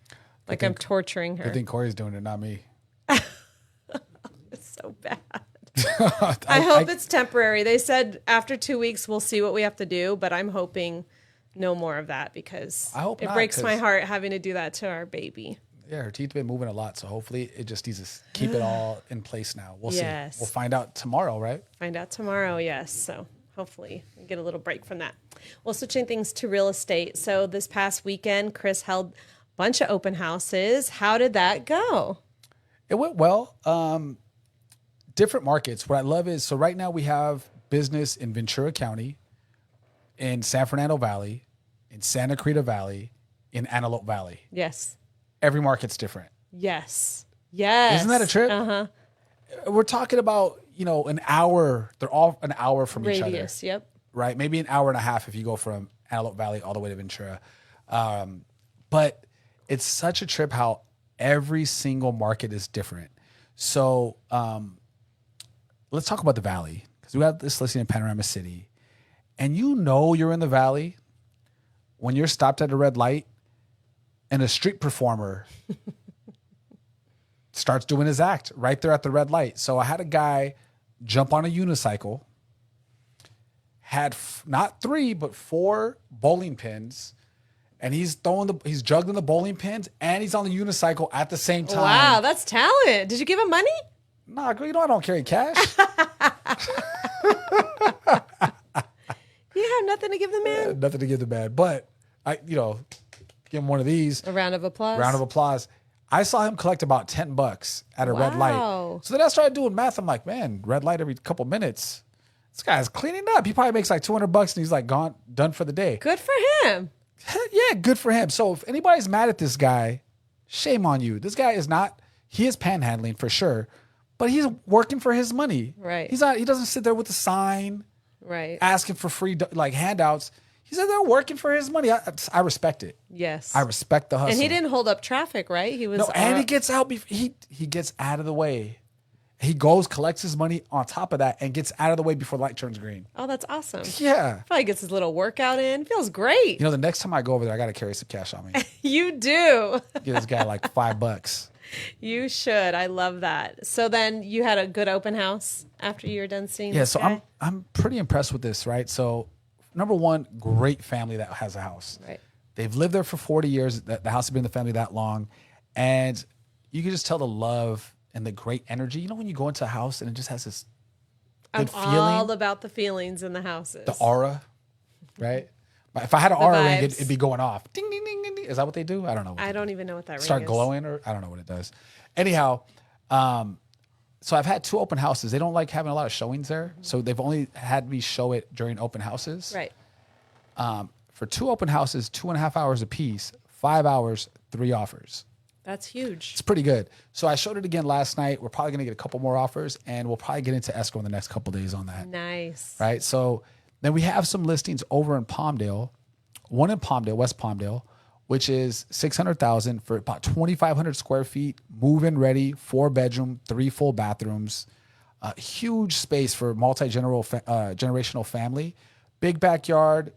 Like I'm torturing her.
I think Cori's doing it, not me.
It's so bad. I hope it's temporary. They said after 2 weeks, we'll see what we have to do, but I'm hoping no more of that because it breaks my heart having to do that to our baby.
Yeah, her teeth have been moving a lot, so hopefully it just needs to keep it all in place now. We'll see. We'll find out tomorrow, right?
Find out tomorrow, yes. So hopefully we get a little break from that. Well, switching things to real estate. So this past weekend, Chris held a bunch of open houses. How did that go?
It went well. Different markets. What I love is, so right now we have business in Ventura County, in San Fernando Valley, in Santa Clarita Valley, in Antelope Valley.
Yes.
Every market's different.
Yes. Yes.
Isn't that a trip?
Uh-huh.
We're talking about, an hour. They're all an hour from each other.
Radius, yep.
Right? Maybe an hour and a half if you go from Antelope Valley all the way to Ventura. But it's such a trip how every single market is different. So let's talk about the Valley, because we have this listing in Panorama City. And you're in the Valley when you're stopped at a red light and a street performer starts doing his act right there at the red light. So I had a guy jump on a unicycle, had not 3, but 4 bowling pins, and he's juggling the bowling pins, and he's on the unicycle at the same time.
Wow, that's talent. Did you give him money?
Nah, girl, I don't carry cash.
You have nothing to give the man?
Nothing to give the man. But I, give him one of these.
A round of applause.
Round of applause. I saw him collect about $10 at a red light. So then I started doing math. I'm like, man, red light every couple minutes. This guy's cleaning up. He probably makes like $200 and he's like done for the day.
Good for him.
Yeah, good for him. So if anybody's mad at this guy, shame on you. This guy he is panhandling for sure, but he's working for his money.
Right.
He doesn't sit there with a sign,
right,
asking for free like handouts. He's there working for his money. I respect it.
Yes.
I respect the hustle.
And he didn't hold up traffic, right? He was
No, and he gets out. He gets out of the way. He goes, collects his money on top of that, and gets out of the way before the light turns green.
Oh, that's awesome.
Yeah.
Probably gets his little workout in. Feels great.
The next time I go over there, I got to carry some cash on me.
You do.
Give this guy like $5.
You should. I love that. So then you had a good open house after you were done seeing this
so
guy?
I'm pretty impressed with this, right? So number one, great family that has a house.
Right.
They've lived there for 40 years. The house has been in the family that long. And you can just tell the love and the great energy. When you go into a house and it just has this good feeling.
All about the feelings in the houses.
The aura, right? If I had an aura ring,
vibes.
it'd be going off. Ding, ding, ding, ding, ding. Is that what they do? I don't know.
I don't even know what that ring is.
Start glowing, or I don't know what it does. Anyhow, so I've had 2 open houses. They don't like having a lot of showings there. So they've only had me show it during open houses.
Right.
For 2 open houses, 2.5 hours a piece, 5 hours, 3 offers.
That's huge.
It's pretty good. So I showed it again last night. We're probably going to get a couple more offers, and we'll probably get into escrow in the next couple days on that.
Nice.
Right. So then we have some listings over in Palmdale, one in Palmdale, West Palmdale, which is $600,000 for about 2,500 square feet, move-in ready, 4-bedroom, 3 full bathrooms, huge space for generational family, big backyard,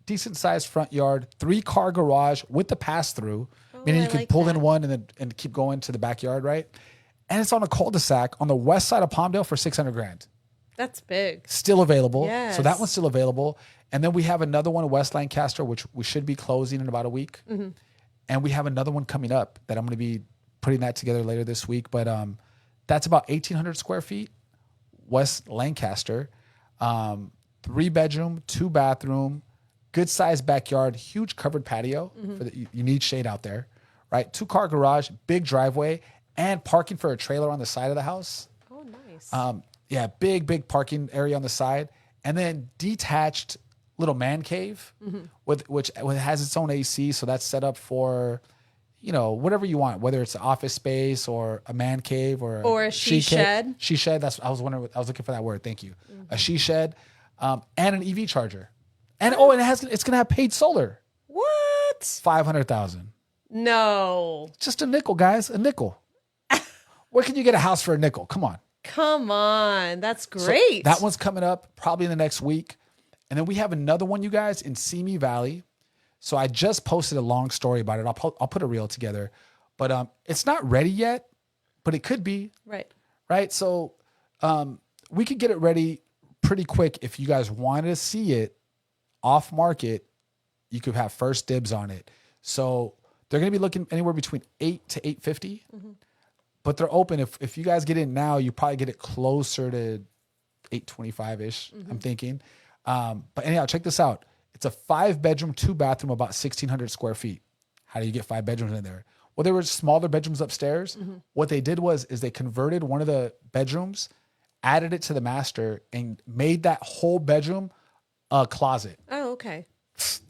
decent sized front yard, 3-car garage with the pass through, meaning you could pull in one and keep going to the backyard, right? And it's on a cul-de-sac on the west side of Palmdale for $600,000.
That's big.
Still available.
Yes.
So that one's still available. And then we have another one in West Lancaster, which we should be closing in about a week. Mm-hmm. And we have another one coming up that I'm going to be putting that together later this week. But that's about 1,800 square feet, West Lancaster, 3-bedroom, 2-bathroom, good sized backyard, huge covered patio. Mm-hmm. You need shade out there, right? 2-car garage, big driveway, and parking for a trailer on the side of the house.
Oh, nice.
Yeah, big parking area on the side, and then detached little man cave which has its own AC, so that's set up for, whatever you want, whether it's an office space or a man cave or
a she shed.
She shed. I was looking for that word. Thank you. Mm-hmm. A she shed, and an EV charger, and it's gonna have paid solar.
What?
$500,000.
No.
Just a nickel, guys. A nickel. Where can you get a house for a nickel? Come on.
Come on. That's great.
So that one's coming up probably in the next week. And then we have another one, you guys, in Simi Valley. So I just posted a long story about it. I'll put a reel together. But it's not ready yet, but it could be. Right? So we could get it ready pretty quick. If you guys wanted to see it off market, you could have first dibs on it. So they're going to be looking anywhere between $8 to $850. Mm-hmm. But they're open. If you guys get in now, you probably get it closer to $825-ish, I'm thinking. But anyhow, check this out. It's a 5-bedroom, 2-bathroom, about 1,600 square feet. How do you get 5 bedrooms in there? Well, there were smaller bedrooms upstairs. Mm-hmm. What they did is they converted one of the bedrooms, added it to the master, and made that whole bedroom a closet.
Oh, okay.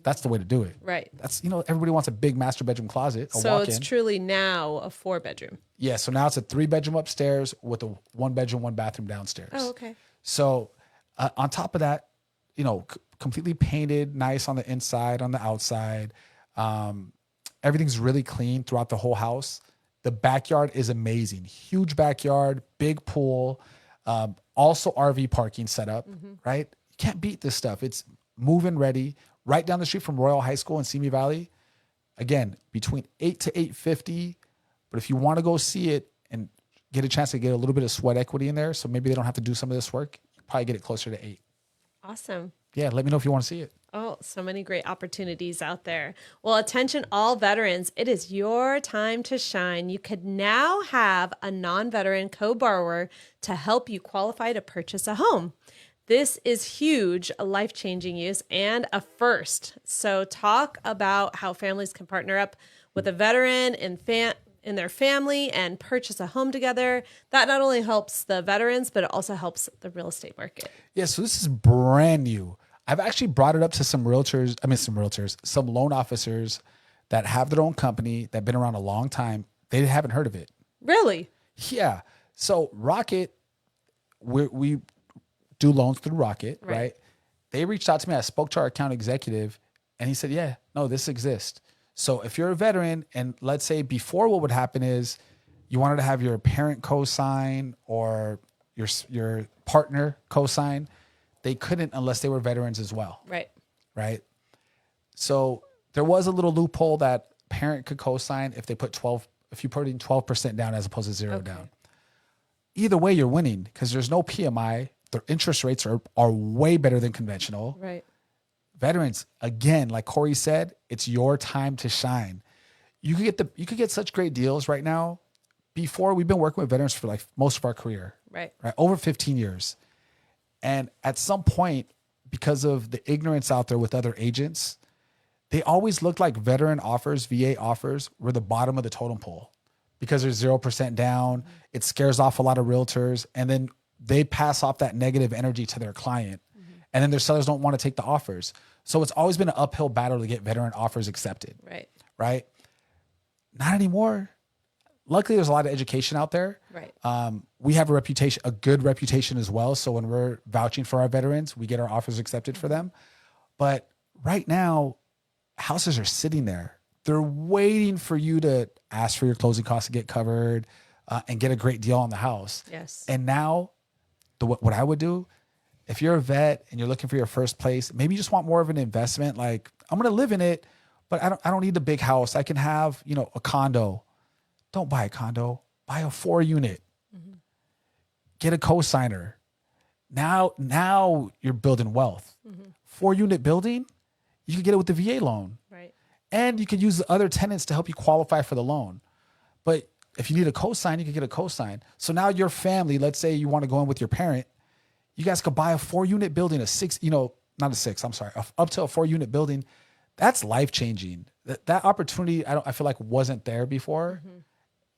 That's the way to do it.
Right.
That's, everybody wants a big master bedroom closet.
So it's truly now a 4-bedroom.
Yeah. So now it's a 3-bedroom upstairs with a 1-bedroom, 1-bathroom downstairs.
Oh, okay.
So on top of that, completely painted, nice on the inside, on the outside. Everything's really clean throughout the whole house. The backyard is amazing. Huge backyard, big pool, also RV parking set up, right? You can't beat this stuff. It's move-in ready, right down the street from Royal High School in Simi Valley. Again, between 8 to 850. But if you want to go see it and get a chance to get a little bit of sweat equity in there, so maybe they don't have to do some of this work, you probably get it closer to 8.
Awesome.
Yeah, let me know if you want to see it.
Oh, so many great opportunities out there. Well, attention all veterans, it is your time to shine. You could now have a non-veteran co-borrower to help you qualify to purchase a home. This is huge, a life-changing use and a first. So talk about how families can partner up with a veteran in their family and purchase a home together. That not only helps the veterans, but it also helps the real estate market.
Yeah, so this is brand new. I've actually brought it up to some loan officers that have their own company that have been around a long time. They haven't heard of it.
Really?
Yeah. So Rocket, we do loans through Rocket, right? They reached out to me. I spoke to our account executive and he said, yeah, no, this exists. So if you're a veteran and let's say before what would happen is you wanted to have your parent co-sign or your partner co-sign, they couldn't unless they were veterans as well. Right. So there was a little loophole that parent could co-sign if you put in 12% down as opposed to zero down. Either way, you're winning because there's no PMI. Their interest rates are way better than conventional.
Right.
Veterans, again, like Cori said, it's your time to shine. You could get such great deals right now. Before, we've been working with veterans for like most of our career. Right. Over 15 years. And at some point, because of the ignorance out there with other agents, they always looked like veteran offers, VA offers, were the bottom of the totem pole because there's 0% down. It scares off a lot of realtors. And then they pass off that negative energy to their client. And then their sellers don't want to take the offers. So it's always been an uphill battle to get veteran offers accepted. Right. Not anymore. Luckily, there's a lot of education out there. We have a good reputation as well. So when we're vouching for our veterans, we get our offers accepted for them. But right now, houses are sitting there. They're waiting for you to ask for your closing costs to get covered and get a great deal on the house.
Yes.
And now, what I would do, if you're a vet and you're looking for your first place, maybe you just want more of an investment. Like, I'm going to live in it, but I don't need the big house. I can have, a condo. Don't buy a condo. Buy a 4-unit. Get a cosigner. Now you're building wealth. 4-unit building, you can get it with the VA loan. And you could use the other tenants to help you qualify for the loan. But if you need a cosign, you can get a cosign. So now your family, let's say you want to go in with your parent, you guys could buy a 4-unit building, up to a 4-unit building. That's life-changing. That opportunity, I feel like wasn't there before.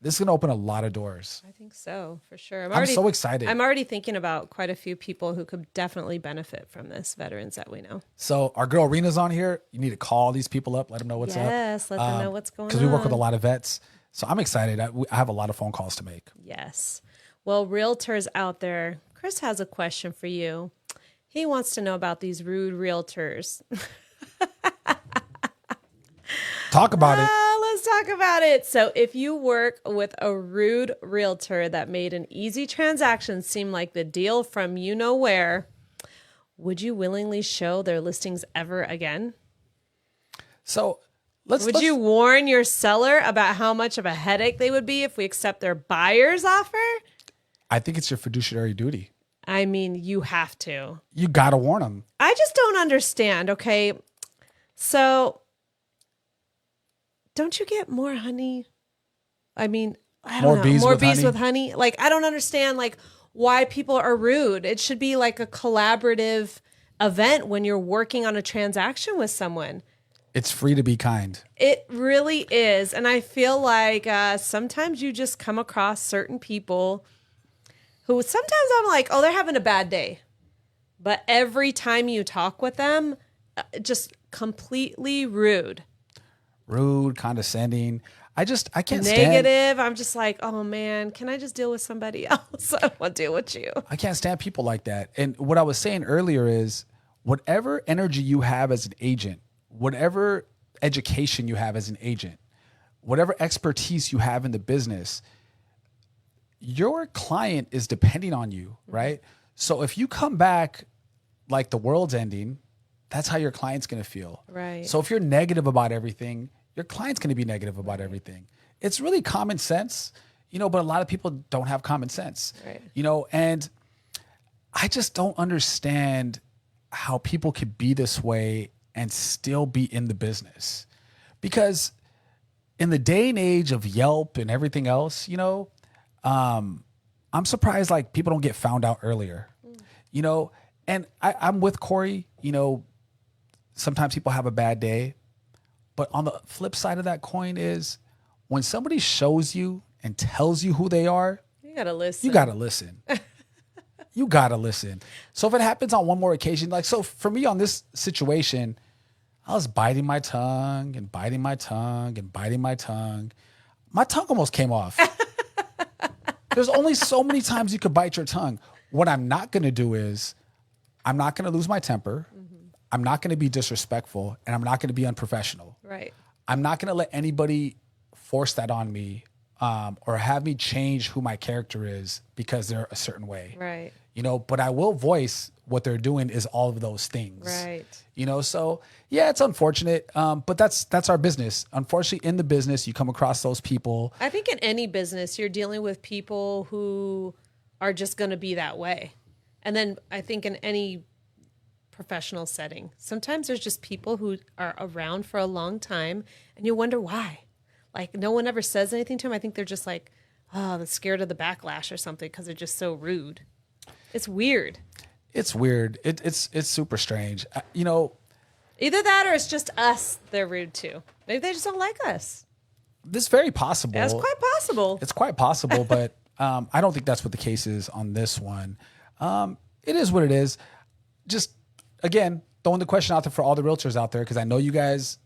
This is going to open a lot of doors.
I think so, for sure.
I'm so excited.
I'm already thinking about quite a few people who could definitely benefit from this, veterans that we know.
So our girl Rena's on here. You need to call these people up, let them know what's up.
Yes, let them know what's going on.
Because we work with a lot of vets. So I'm excited. I have a lot of phone calls to make.
Yes. Well, realtors out there, Chris has a question for you. He wants to know about these rude realtors.
Talk about it.
Let's talk about it. So if you work with a rude realtor that made an easy transaction seem like the deal from you know where, would you willingly show their listings ever again?
So
would you warn your seller about how much of a headache they would be if we accept their buyer's offer?
I think it's your fiduciary duty.
I mean, you have to.
You got to warn them.
I just don't understand. Okay. So don't you get more honey? I mean, I don't know. More bees with honey. Like, I don't understand why people are rude. It should be like a collaborative event when you're working on a transaction with someone.
It's free to be kind.
It really is. And I feel like sometimes you just come across certain people who sometimes I'm like, oh, they're having a bad day. But every time you talk with them, just completely rude.
Rude, condescending. I can't stand
negative. I'm just like, oh man, can I just deal with somebody else? I don't want to deal with you.
I can't stand people like that. And what I was saying earlier is whatever energy you have as an agent, whatever education you have as an agent, whatever expertise you have in the business, your client is depending on you, right? So if you come back like the world's ending, that's how your client's going to feel.
Right.
So if you're negative about everything, your client's going to be negative about everything. It's really common sense, but a lot of people don't have common sense, and I just don't understand how people could be this way and still be in the business. Because in the day and age of Yelp and everything else, I'm surprised like people don't get found out earlier, and I'm with Cori, sometimes people have a bad day, but on the flip side of that coin is when somebody shows you and tells you who they are,
you got to listen.
You got to listen. So if it happens on one more occasion, so for me on this situation, I was biting my tongue and biting my tongue and biting my tongue. My tongue almost came off. There's only so many times you could bite your tongue. What I'm not going to do is I'm not going to lose my temper. I'm not going to be disrespectful, and I'm not going to be unprofessional.
Right.
I'm not going to let anybody force that on me or have me change who my character is because they're a certain way.
Right.
But I will voice what they're doing is all of those things.
Right.
So yeah, it's unfortunate. But that's our business. Unfortunately, in the business, you come across those people.
I think in any business, you're dealing with people who are just going to be that way. And then I think in any professional setting, sometimes there's just people who are around for a long time and you wonder why. Like no one ever says anything to them. I think they're just like, oh, they're scared of the backlash or something because they're just so rude. It's weird.
It's weird. It's super strange.
Either that or it's just us they're rude to. Maybe they just don't like us.
This is very possible.
That's quite possible.
It's quite possible, but I don't think that's what the case is on this one. It is what it is. Just, again, throwing the question out there for all the realtors out there, because I know you guys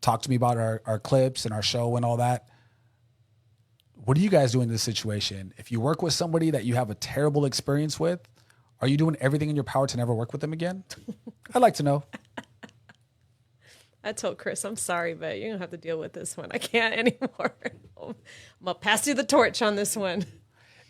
talk to me about our clips and our show and all that. What do you guys do in this situation? If you work with somebody that you have a terrible experience with, are you doing everything in your power to never work with them again? I'd like to know.
I told Chris, I'm sorry, but you're going to have to deal with this one. I can't anymore. I'm going to pass you the torch on this one.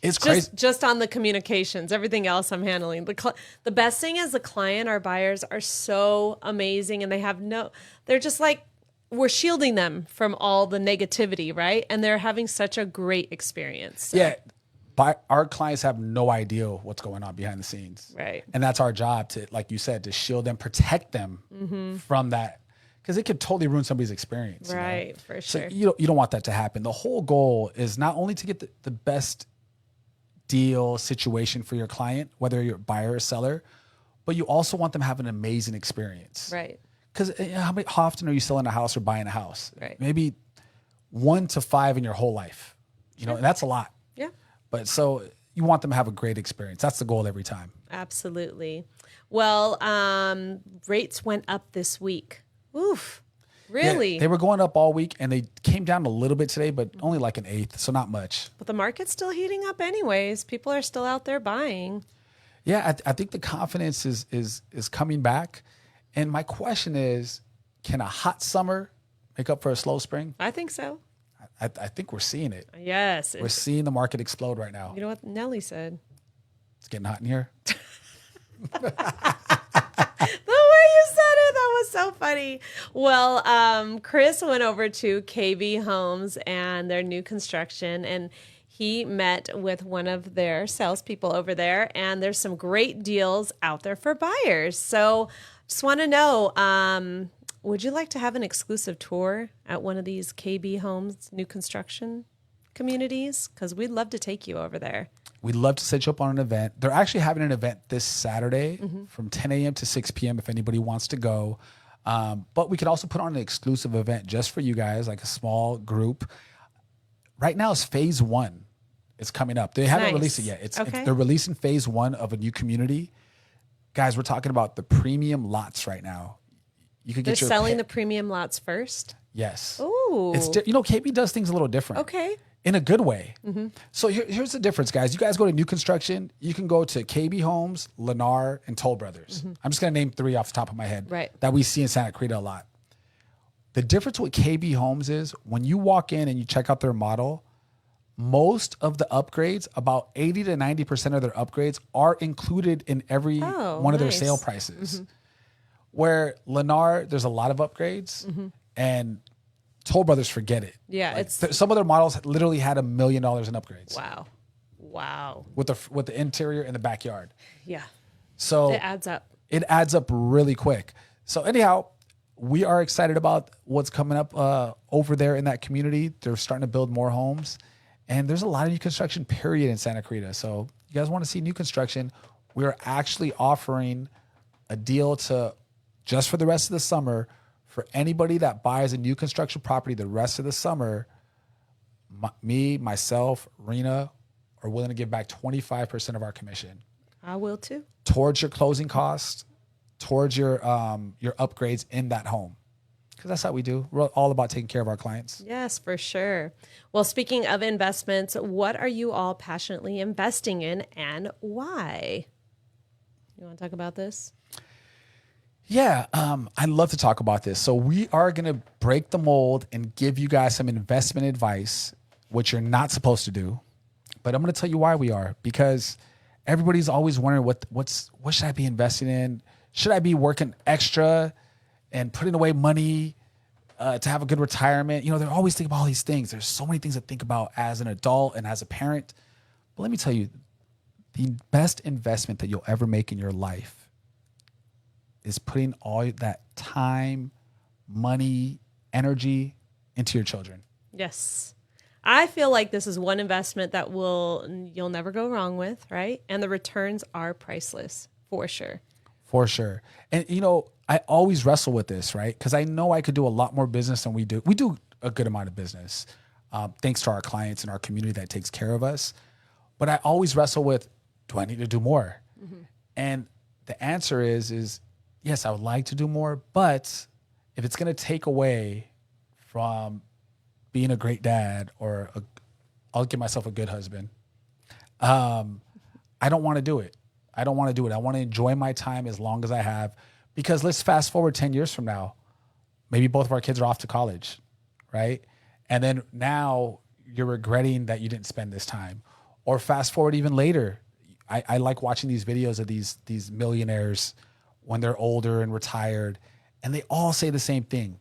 It's crazy.
Just on the communications. Everything else I'm handling. The best thing is the client, our buyers, are so amazing, and they're just like, we're shielding them from all the negativity, right? And they're having such a great experience. So.
Yeah. Our clients have no idea what's going on behind the scenes.
Right.
And that's our job to, like you said, to shield them, protect them from that. Because it could totally ruin somebody's experience.
Right, for sure.
So you don't want that to happen. The whole goal is not only to get the best deal situation for your client, whether you're a buyer or seller, but you also want them to have an amazing experience.
Right.
Because how often are you selling a house or buying a house?
Right.
Maybe 1 to 5 in your whole life. And that's a lot.
Yeah.
But so you want them to have a great experience. That's the goal every time.
Absolutely. Well, rates went up this week. Oof. Really?
Yeah, they were going up all week, and they came down a little bit today, but only like an eighth, so not much.
But the market's still heating up anyways. People are still out there buying.
Yeah, I think the confidence is coming back. And my question is, can a hot summer make up for a slow spring?
I think so.
I think we're seeing it.
Yes.
We're seeing the market explode right now.
You know what Nelly said?
It's getting hot in here.
The way you said it, that was so funny. Well, Chris went over to KB Homes and their new construction, and he met with one of their salespeople over there, and there's some great deals out there for buyers. So just want to know, would you like to have an exclusive tour at one of these KB Homes new construction communities? Because we'd love to take you over there.
We'd love to set you up on an event. They're actually having an event this Saturday from 10 a.m. to 6 p.m. if anybody wants to go. But we could also put on an exclusive event just for you guys, like a small group. Right now is phase 1. It's coming up. They haven't released it yet. They're releasing phase 1 of a new community. Guys, we're talking about the premium lots right now. You could get
They're selling the premium lots first?
Yes.
Ooh.
KB does things a little different.
Okay.
In a good way. So here's the difference, guys. You guys go to new construction. You can go to KB Homes, Lennar, and Toll Brothers. I'm just going to name 3 off the top of my head that we see in Santa Clarita a lot. The difference with KB Homes is when you walk in and you check out their model, most of the upgrades, about 80 to 90% of their upgrades are included in every one of their sale prices. Where Lennar, there's a lot of upgrades and Toll Brothers, forget it.
Yeah,
Like, some of their models literally had $1 million in upgrades.
Wow.
With the interior and the backyard.
Yeah.
So
it adds up.
It adds up really quick. So anyhow, we are excited about what's coming up over there in that community. They're starting to build more homes, and there's a lot of new construction period in Santa Clarita. So you guys want to see new construction? We are actually offering a deal to just for the rest of the summer for anybody that buys a new construction property the rest of the summer. Myself, Rena, are willing to give back 25% of our commission.
I will too.
Towards your closing costs, towards your upgrades in that home. Because that's how we do. We're all about taking care of our clients.
Yes, for sure. Well, speaking of investments, what are you all passionately investing in and why? You want to talk about this?
Yeah, I'd love to talk about this. So we are going to break the mold and give you guys some investment advice, which you're not supposed to do. But I'm going to tell you why we are, because everybody's always wondering what should I be investing in? Should I be working extra and putting away money to have a good retirement? You know, they're always thinking about all these things. There's so many things to think about as an adult and as a parent. But let me tell you, the best investment that you'll ever make in your life is putting all that time, money, energy into your children.
Yes. I feel like this is one investment that you'll never go wrong with, right? And the returns are priceless, for sure.
For sure. And, you know, I always wrestle with this, right? Because I know I could do a lot more business than we do. We do a good amount of business, thanks to our clients and our community that takes care of us. But I always wrestle with, do I need to do more? Mm-hmm. And the answer is yes, I would like to do more. But if it's going to take away from being a great dad or I'll give myself a good husband, I don't want to do it. I don't want to do it. I want to enjoy my time as long as I have, because let's fast forward 10 years from now. Maybe both of our kids are off to college, right? And then now you're regretting that you didn't spend this time. Or fast forward even later. I like watching these videos of these millionaires when they're older and retired, and they all say the same thing.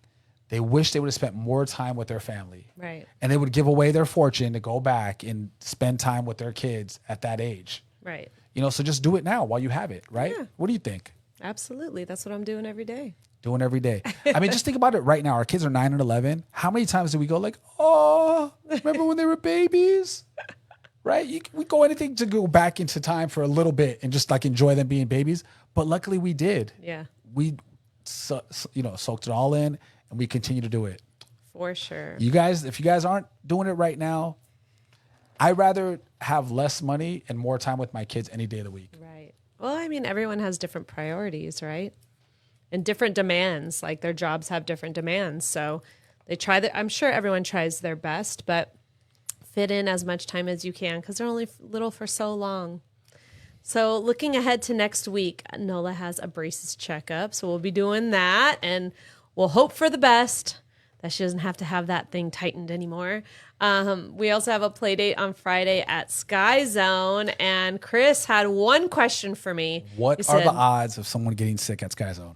They wish they would have spent more time with their family.
Right.
And they would give away their fortune to go back and spend time with their kids at that age.
Right.
You know, so just do it now while you have it, right? Yeah. What do you think?
Absolutely. That's what I'm doing every day.
Doing every day. I mean, just think about it right now. Our kids are 9 and 11. How many times do we go like, oh, remember when they were babies? Right? We go anything to go back into time for a little bit and just like enjoy them being babies. But luckily we did.
Yeah.
We, soaked it all in, and we continue to do it.
For sure.
You guys, if you guys aren't doing it right now, I'd rather have less money and more time with my kids any day of the week.
Right. Well, I mean, everyone has different priorities, right? And different demands. Like their jobs have different demands. So they I'm sure everyone tries their best, but fit in as much time as you can because they're only little for so long. So looking ahead to next week, Nola has a braces checkup. So we'll be doing that, and we'll hope for the best that she doesn't have to have that thing tightened anymore. We also have a play date on Friday at Sky Zone, and Chris had one question for me.
What are the odds of someone getting sick at Sky Zone?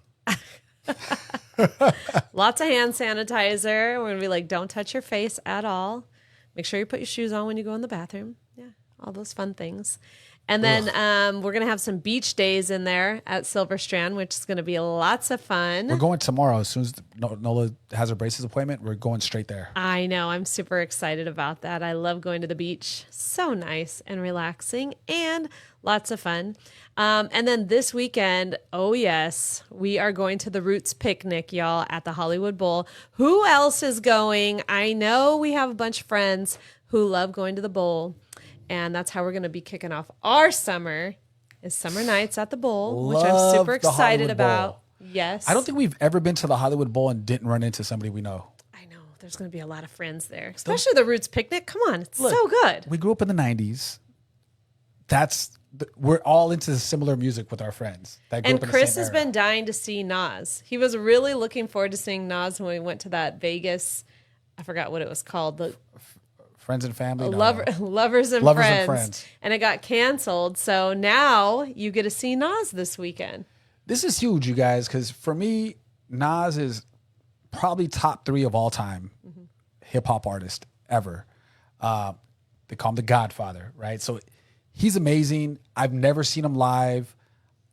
Lots of hand sanitizer. We're going to be like, don't touch your face at all. Make sure you put your shoes on when you go in the bathroom. Yeah, all those fun things. And then we're going to have some beach days in there at Silver Strand, which is going to be lots of fun.
We're going tomorrow. As soon as Nola has her braces appointment, we're going straight there.
I know. I'm super excited about that. I love going to the beach. So nice and relaxing and lots of fun. And then this weekend, oh yes, we are going to the Roots Picnic, y'all, at the Hollywood Bowl. Who else is going? I know we have a bunch of friends who love going to the bowl. And that's how we're going to be kicking off our summer, is summer nights at the bowl, which I'm super excited about. Yes.
I don't think we've ever been to the Hollywood Bowl and didn't run into somebody we know.
I know. There's going to be a lot of friends there, especially the Roots Picnic. Come on. It's so good.
We grew up in the 90s. We're all into similar music with our friends.
And Chris has been dying to see Nas. He was really looking forward to seeing Nas when we went to that Vegas, I forgot what it was called,
Friends and Family?
Lovers and Friends. And it got canceled. So now you get to see Nas this weekend.
This is huge, you guys, because for me, Nas is probably top 3 of all time. Mm-hmm. hip hop artist ever. They call him the Godfather, right? So he's amazing. I've never seen him live.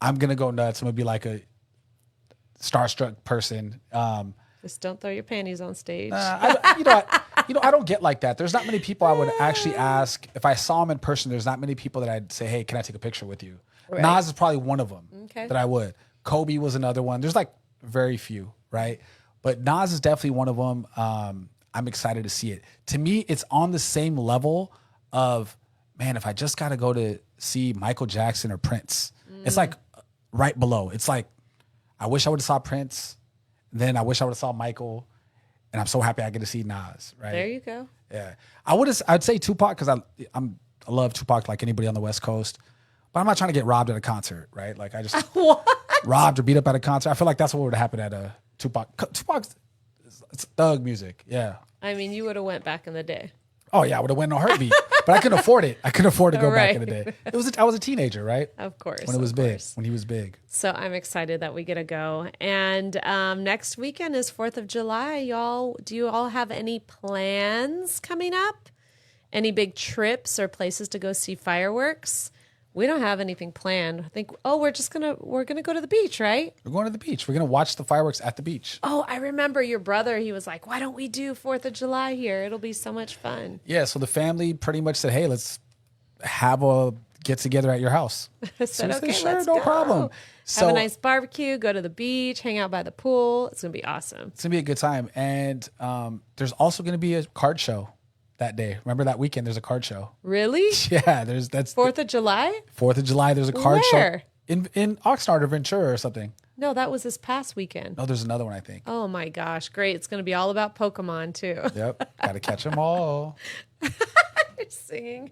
I'm gonna go nuts. I'm gonna be like a starstruck person.
Just don't throw your panties on stage.
I don't get like that. There's not many people I would actually ask if I saw him in person. There's not many people that I'd say, "Hey, can I take a picture with you?"
Right.
Nas is probably one of them
Okay.
that I would. Kobe was another one. There's like very few, right? But Nas is definitely one of them. I'm excited to see it. To me, it's on the same level of, man, if I just got to go to see Michael Jackson or Prince, it's like right below. It's like, I wish I would have saw Prince. Then I wish I would have saw Michael. And I'm so happy I get to see Nas, right?
There you go.
Yeah. I'd say Tupac because I love Tupac like anybody on the West Coast. But I'm not trying to get robbed at a concert, right? Like I just
What?
robbed or beat up at a concert. I feel like that's what would happen at a Tupac. Tupac's it's thug music. Yeah.
I mean, you would have went back in the day.
Oh yeah, I would have went in a heartbeat. But I couldn't afford it. I couldn't afford to go back in the
Right.
day. I was a teenager, right?
Of course.
When it was
of
big.
course.
When he was big.
So I'm excited that we get to go. And next weekend is 4th of July. Y'all, do you all have any plans coming up? Any big trips or places to go see fireworks? We don't have anything planned. I think, we're gonna go to the beach, right?
We're going to the beach. We're going to watch the fireworks at the beach.
Oh, I remember your brother. He was like, why don't we do 4th of July here? It'll be so much fun.
Yeah, so the family pretty much said, hey, let's have a get together at your house.
I
So
said,
we said,
okay,
sure,
let's
no
go.
problem.
Have
So
a nice barbecue, go to the beach, hang out by the pool. It's going to be awesome.
it's going to be a good time. And there's also going to be a card show that day. Remember that weekend, there's a card show.
Really?
Yeah, that's
4th of July?
4th of July. There's a card
Where?
show in Oxnard or Ventura or something.
No, that was this past weekend.
No, there's another one, I think.
Oh my gosh, great. It's going to be all about Pokemon too.
Yep, got to catch them all.
You're singing.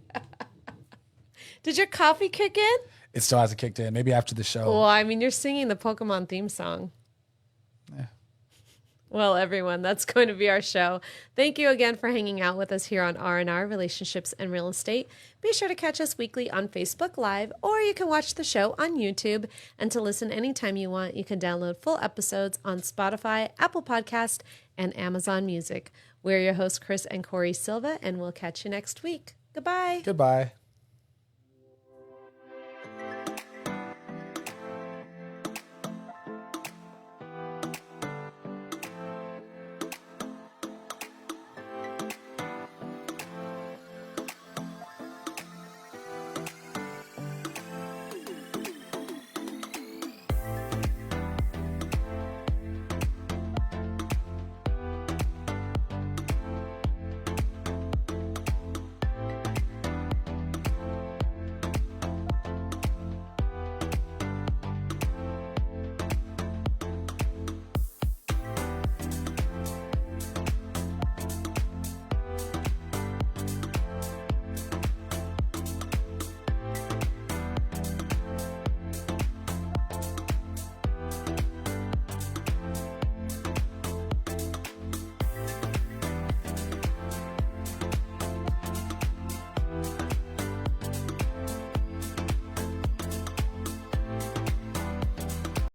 Did your coffee kick in?
It still hasn't kicked in. Maybe after the show.
Well, I mean, you're singing the Pokemon theme song.
Yeah.
Well, everyone, that's going to be our show. Thank you again for hanging out with us here on R&R Relationships and Real Estate. Be sure to catch us weekly on Facebook Live, or you can watch the show on YouTube. And to listen anytime you want, you can download full episodes on Spotify, Apple Podcast, and Amazon Music. We're your hosts, Chris and Cori Silva, and we'll catch you next week. Goodbye.
Goodbye.